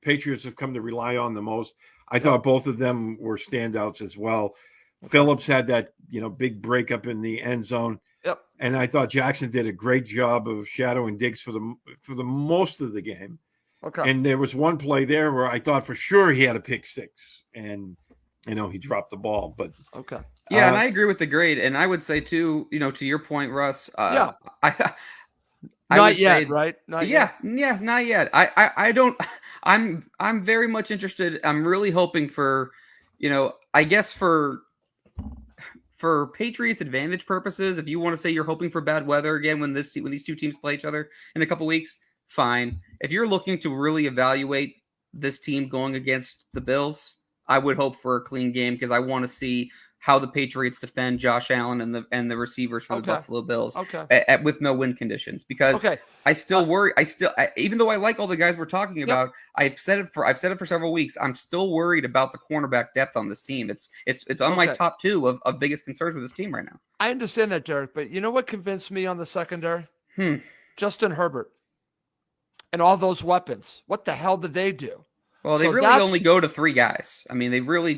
Patriots have come to rely on the most, I thought both of them were standouts as well. Okay. Phillips had that, big breakup in the end zone. Yep. And I thought Jackson did a great job of shadowing Diggs for the most of the game. Okay. And there was one play there where I thought for sure he had a pick 6. And, he dropped the ball. But okay. Yeah, and I agree with the grade. And I would say, too, to your point, Russ, I not yet, say, right? Not yet. Yeah, not yet. I don't – I'm very much interested. I'm really hoping for, I guess for Patriots advantage purposes, if you want to say you're hoping for bad weather again when these 2 teams play each other in a couple weeks, fine. If you're looking to really evaluate this team going against the Bills, I would hope for a clean game because I want to see how the Patriots defend Josh Allen and the receivers for the Buffalo Bills with no wind conditions. Because I still worry. Even though I like all the guys we're talking about, I've said it for several weeks. I'm still worried about the cornerback depth on this team. It's on my top 2 of biggest concerns with this team right now. I understand that, Derek, but you know what convinced me on the secondary? Justin Herbert and all those weapons. What the hell did they do? Well, they really only go to 3 guys. I mean, it's really.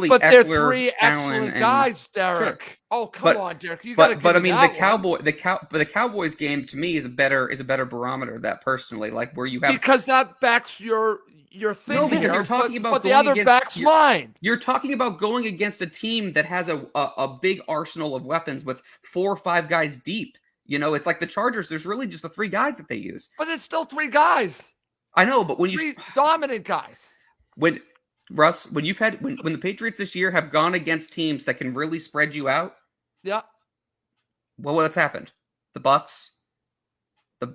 But Eckler, they're 3 excellent Allen, guys, Derek. Sure. Oh, come on, Derek. You got to. But I mean, the Cowboys game to me is a better barometer of that personally. Like where you have because that backs your thing. No, because you're talking about. But the other backs mine. You're talking about going against a team that has a big arsenal of weapons with 4 or 5 guys deep. It's like the Chargers. There's really just the 3 guys that they use. But it's still 3 guys. I know, but when 3 dominant guys. When the Patriots this year have gone against teams that can really spread you out. Yeah. Well, what's happened? The Bucs, the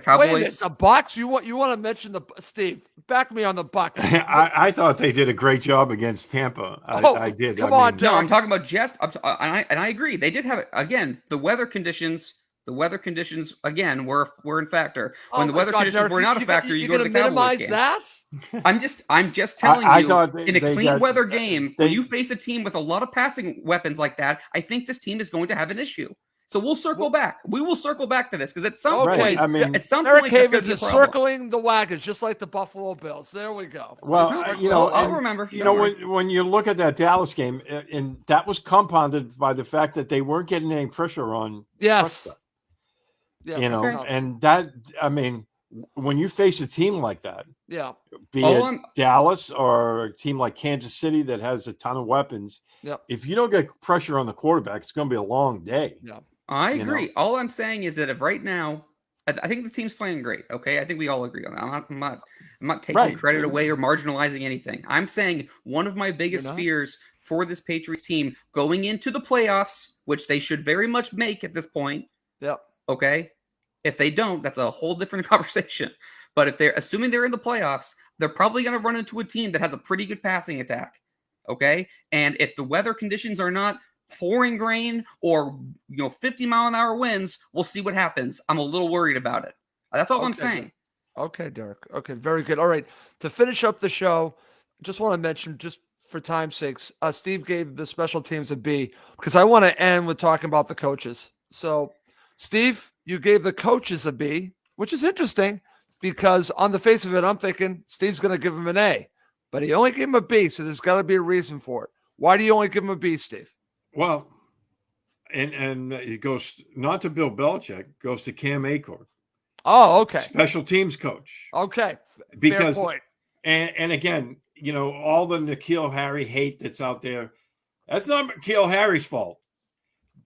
Cowboys. Wait a minute, the Bucs. You want to mention Steve? Back me on the Bucs. I thought they did a great job against Tampa. I did. Come on, no, I'm talking about and I agree. They did have again the weather conditions The weather conditions, again, were in factor. Oh When the my weather God, conditions Derek, were not a factor, you go to gonna the Cowboys minimize game. that? I'm just telling I you, thought in a they clean got- weather game, they- when you face a team with a lot of passing weapons like that, I think this team is going to have an issue. So we'll circle back. We will circle back to this because at some Okay. point, I mean, at some Eric point, that's going Havens to be a is problem. circling the wagons just like the Buffalo Bills. There we go. Well, He's you circling- know, I'll and, remember. You Don't know, worry. when you look at that Dallas game, and that was compounded by the fact that they weren't getting any pressure on yes. Prescott. Yes. You know, No. and that, I mean, when you face a team like that, Yeah. be All it I'm- Dallas or a team like Kansas City that has a ton of weapons, Yep. if you don't get pressure on the quarterback, it's going to be a long day. Yeah. I you agree. know? All I'm saying is that if right now, I think the team's playing great. Okay, I think we all agree on that. I'm not taking Right. credit away or marginalizing anything. I'm saying one of my biggest not? fears for this Patriots team going into the playoffs, which they should very much make at this point. Yep. Okay, if they don't, that's a whole different conversation. But if they're assuming they're in the playoffs, they're probably going to run into a team that has a pretty good passing attack. Okay, and if the weather conditions are not pouring rain or 50-mile-an-hour winds, we'll see what happens. I'm a little worried about it. That's all I'm Okay, saying. Okay, Derek. Okay, very good. All right. To finish up the show, just want to mention, just for time's sakes, Steve gave the special teams a B because I want to end with talking about the coaches. So, Steve, you gave the coaches a B, which is interesting because on the face of it, I'm thinking Steve's going to give him an A, but he only gave him a B, so there's got to be a reason for it. Why do you only give him a B, Steve? Well, and it goes not to Bill Belichick, goes to Cam Akers, Oh, okay. special teams coach. Okay. Because Fair point. and again, all the N'Keal Harry hate that's out there, that's not N'Keal Harry's fault.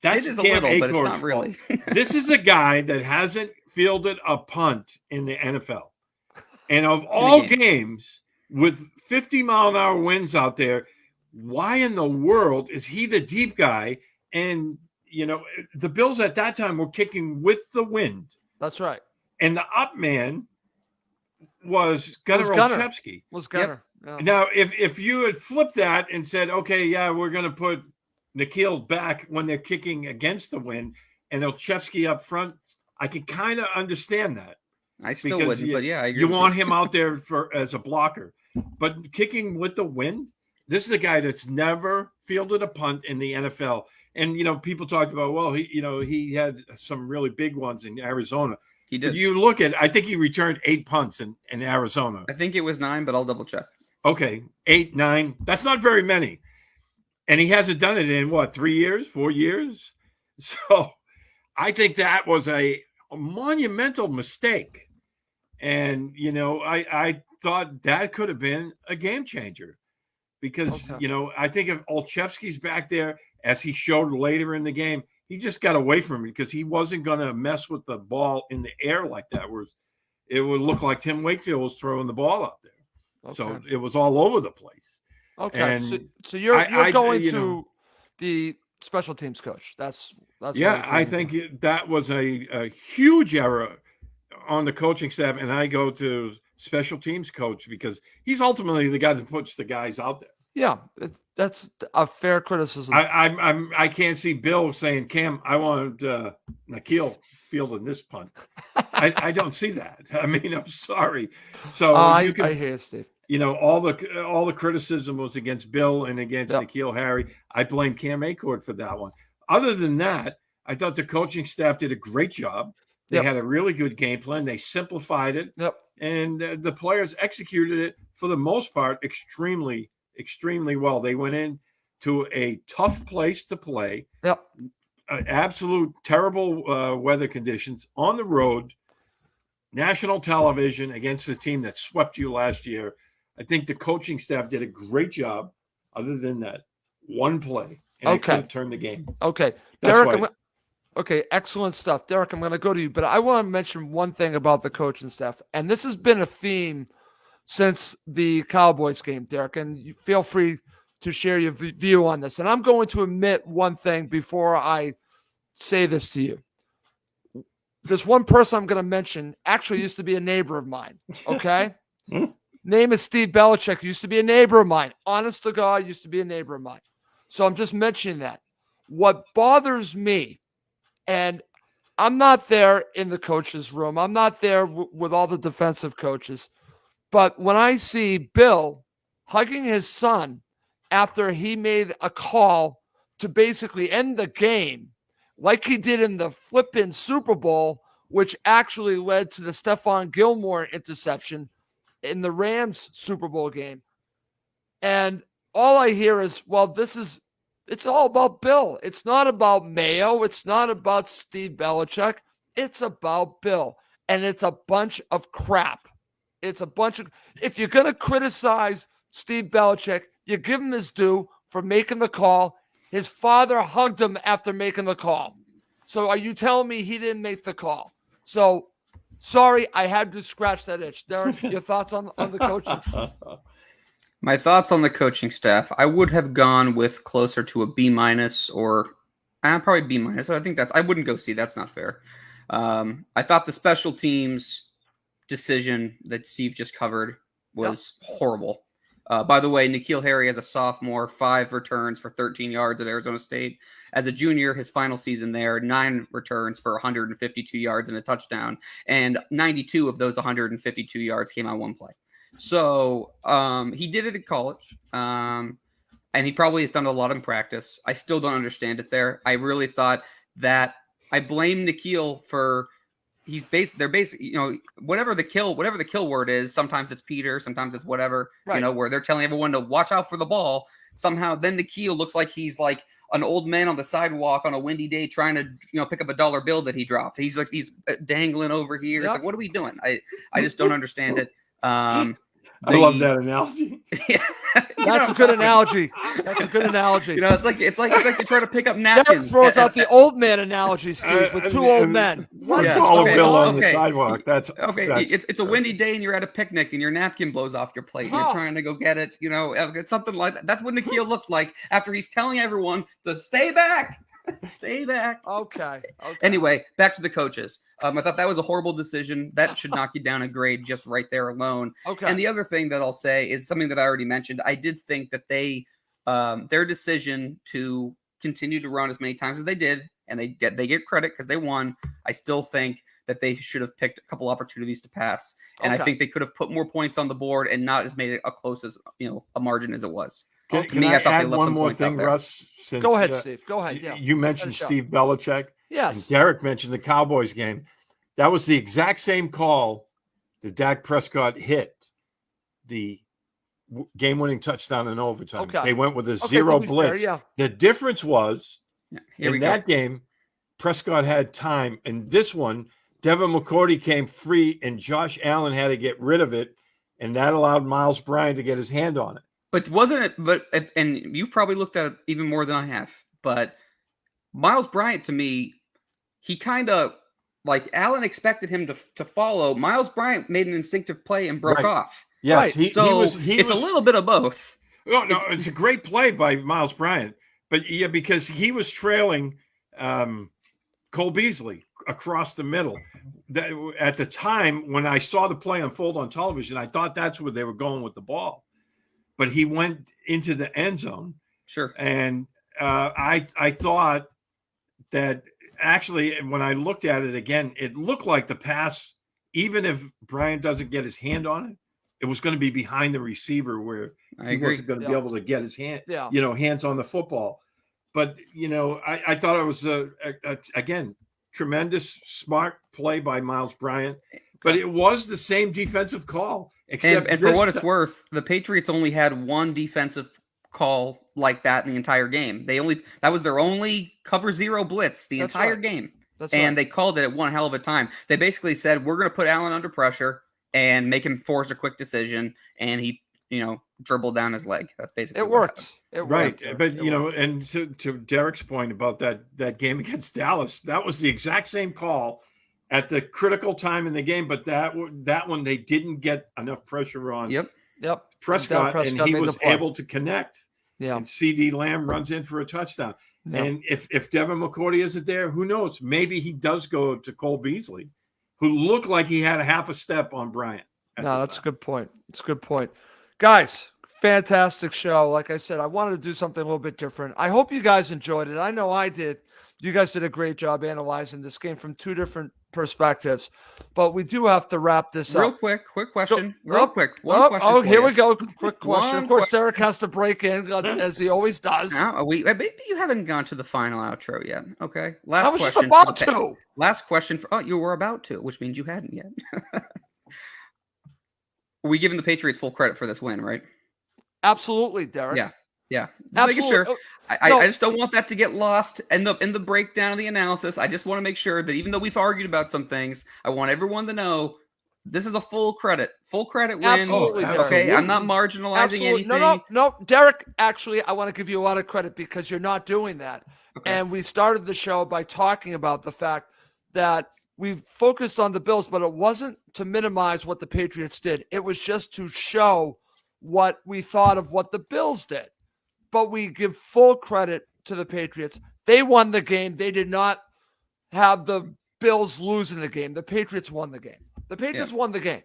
That's It is a Cam little, but it's Akers' not really. fault. This is a guy that hasn't fielded a punt in the NFL. And of all games with 50-mile-an-hour winds out there, why in the world is he the deep guy? And, the Bills at that time were kicking with the wind. That's right. And the up man was Gunnar Olszewski. Was Gunnar. Yeah. Now, if you had flipped that and said, okay, yeah, we're going to put N'Keal back when they're kicking against the wind and Olszewski up front, I can kind of understand that. I still Because wouldn't, but yeah, I agree. You with want him out there as a blocker. But kicking with the wind, this is a guy that's never fielded a punt in the NFL. And, people talked about, well, he had some really big ones in Arizona. He did. But you look at, I think he returned 8 punts in Arizona. I think it was 9, but I'll double check. Okay, 8, 9. That's not very many. And he hasn't done it in 3 years, 4 years? So I think that was a monumental mistake. And, I thought that could have been a game changer because, I think if Olszewski's back there, as he showed later in the game, he just got away from it because he wasn't going to mess with the ball in the air like that. It would look like Tim Wakefield was throwing the ball out there. Okay. So it was all over the place. Okay. And so you're going you to know, the special teams coach. That's yeah, I think that was a huge error on the coaching staff. And I go to special teams coach because he's ultimately the guy that puts the guys out there. Yeah, that's a fair criticism. I can't see Bill saying, Cam, I want N'Keal fielding this punt. I don't see that. I mean, I'm sorry. So I hear you, Steve. All the criticism was against Bill and against N'Keal Harry. I blame Cam Akers for that one. Other than that, I thought the coaching staff did a great job. They had a really good game plan. They simplified it. Yep. And the players executed it for the most part extremely well. They went in to a tough place to play. Yep. Absolute terrible weather conditions on the road, national television against the team that swept you last year. I think the coaching staff did a great job other than that one play. And it could turn the game. Okay. That's Derek, okay, excellent stuff. Derek, I'm going to go to you, but I want to mention one thing about the coaching staff. And this has been a theme since the Cowboys game, Derek, and you feel free to share your view on this. And I'm going to admit one thing before I say this to you. This one person I'm going to mention actually used to be a neighbor of mine, okay? Name is Steve Belichick. Used to be a neighbor of mine. Honest to God, used to be a neighbor of mine. So I'm just mentioning that. What bothers me, and I'm not there in the coach's room. I'm not there with all the defensive coaches. But when I see Bill hugging his son after he made a call to basically end the game, like he did in the flipping Super Bowl, which actually led to the Stephon Gilmore interception in the Rams Super Bowl game. And all I hear is, well, it's all about Bill. It's not about Mayo. It's not about Steve Belichick. It's about Bill. And it's a bunch of crap. It's a bunch of, if you're going to criticize Steve Belichick, you give him his due for making the call. His father hugged him after making the call. So are you telling me he didn't make the call? So sorry, I had to scratch that itch. Derek, your thoughts on the coaches? My thoughts on the coaching staff. I would have gone with closer to a B- or probably B-. So I think I wouldn't go C. That's not fair. I thought the special teams decision that Steve just covered was horrible. By the way, N'Keal Harry as a sophomore, 5 returns for 13 yards at Arizona State. As a junior, his final season there, 9 returns for 152 yards and a touchdown. And 92 of those 152 yards came on one play. So he did it at college. And he probably has done a lot in practice. I still don't understand it there. I really thought that I blame N'Keal for they're basically, whatever the kill word is, sometimes it's Peter, sometimes it's whatever, right. Where they're telling everyone to watch out for the ball. Somehow then N'Keal looks like he's like an old man on the sidewalk on a windy day trying to, pick up a dollar bill that he dropped. He's dangling over here. It's like, what are we doing? I just don't understand it. I love that analogy. That's a good analogy. That's a good analogy. It's like you're trying to pick up napkins. Derek throws out the old man analogy, Steve, with 2 old men. Dollar bill on the sidewalk. That's okay. It's a windy day and you're at a picnic and your napkin blows off your plate. You're trying to go get it. It's something like that. That's what N'Keal looked like after he's telling everyone to stay back. Stay back. Okay. Anyway, back to the coaches. I thought that was a horrible decision. That should knock you down a grade just right there alone. Okay. And the other thing that I'll say is something that I already mentioned. I did think that their decision to continue to run as many times as they did, and they get credit because they won. I still think that they should have picked a couple opportunities to pass, and I think they could have put more points on the board and not as made it a close as a margin as it was. Can I add one more thing, Russ? Since, go ahead, Steve. Go ahead. Yeah. You mentioned Steve Belichick. Yes. And Derek mentioned the Cowboys game. That was the exact same call that Dak Prescott hit the game-winning touchdown in overtime. Okay. They went with a zero blitz. Fair, yeah. The difference was in that go. game, Prescott had time. And this one, Devin McCourty came free, and Josh Allen had to get rid of it, and that allowed Miles Bryant to get his hand on it. But wasn't it? But and you probably looked at it even more than I have. But Miles Bryant, to me, he kind of like Allen expected him to follow. Miles Bryant made an instinctive play and broke off. Yes, right. It's a little bit of both. No, it's a great play by Miles Bryant. But yeah, because he was trailing Cole Beasley across the middle. At the time when I saw the play unfold on television, I thought that's where they were going with the ball. But he went into the end zone. Sure. And I thought that actually, when I looked at it again, it looked like the pass, even if Bryant doesn't get his hand on it, it was going to be behind the receiver where he wasn't going to be able to get his hand, hands on the football. But, I thought it was, again, tremendous, smart play by Miles Bryant. But it was the same defensive call. Except and for what it's worth, the Patriots only had one defensive call like that in the entire game. That was their only cover zero blitz the entire game. They called it at one hell of a time. They basically said, we're going to put Allen under pressure and make him force a quick decision. And he, dribbled down his leg. That's basically it worked. But and to Derek's point about that game against Dallas, that was the exact same call at the critical time in the game, but that one they didn't get enough pressure on. Yep. Prescott, and he was able to connect. Yeah. And CD Lamb runs in for a touchdown. Yep. And if Devin McCourty isn't there, who knows? Maybe he does go to Cole Beasley, who looked like he had a half a step on Bryant. No, that's a good point. It's a good point. Guys, fantastic show. Like I said, I wanted to do something a little bit different. I hope you guys enjoyed it. I know I did. You guys did a great job analyzing this game from two different perspectives, but we do have to wrap this Real up. quick question. One question. Here we go. Quick question. Of course, Derek has to break in as he always does. Now, maybe you haven't gone to the final outro yet. Okay. Last I was question. just about to. Last question. You were about to, which means you hadn't yet. Are we giving the Patriots full credit for this win, right? Absolutely, Derek. Yeah. Absolutely. Making sure. I just don't want that to get lost in the breakdown of the analysis. I just want to make sure that even though we've argued about some things, I want everyone to know this is a full credit win. Absolutely, Okay, I'm not marginalizing anything. No, Derek. Actually, I want to give you a lot of credit because you're not doing that. Okay. And we started the show by talking about the fact that we focused on the Bills, but it wasn't to minimize what the Patriots did. It was just to show what we thought of what the Bills did. But we give full credit to the Patriots. They won the game. They did not have the Bills losing the game. The Patriots won the game. The Patriots won the game.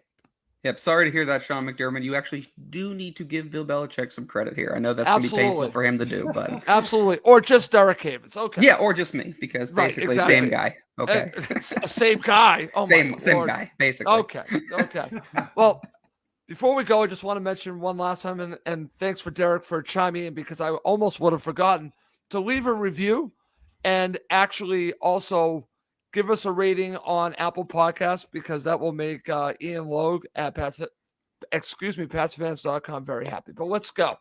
Yep. Sorry to hear that, Sean McDermott. You actually do need to give Bill Belichick some credit here. I know that's going to be painful for him to do, but absolutely. Or just Derek Havens. Okay. Yeah, or just me, because basically same guy. Okay. Same guy. Oh, same guy, basically. Okay. Well, before we go, I just want to mention one last time, and thanks for Derek for chiming in, because I almost would have forgotten to leave a review and actually also give us a rating on Apple Podcasts, because that will make Ian Logue at PatsFans.com very happy. But let's go.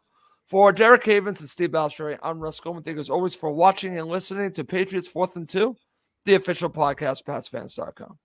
For Derek Havens and Steve Balestrieri, I'm Russ Goldman. Thank you as always for watching and listening to Patriots 4th and 2, the official podcast, PatsFans.com.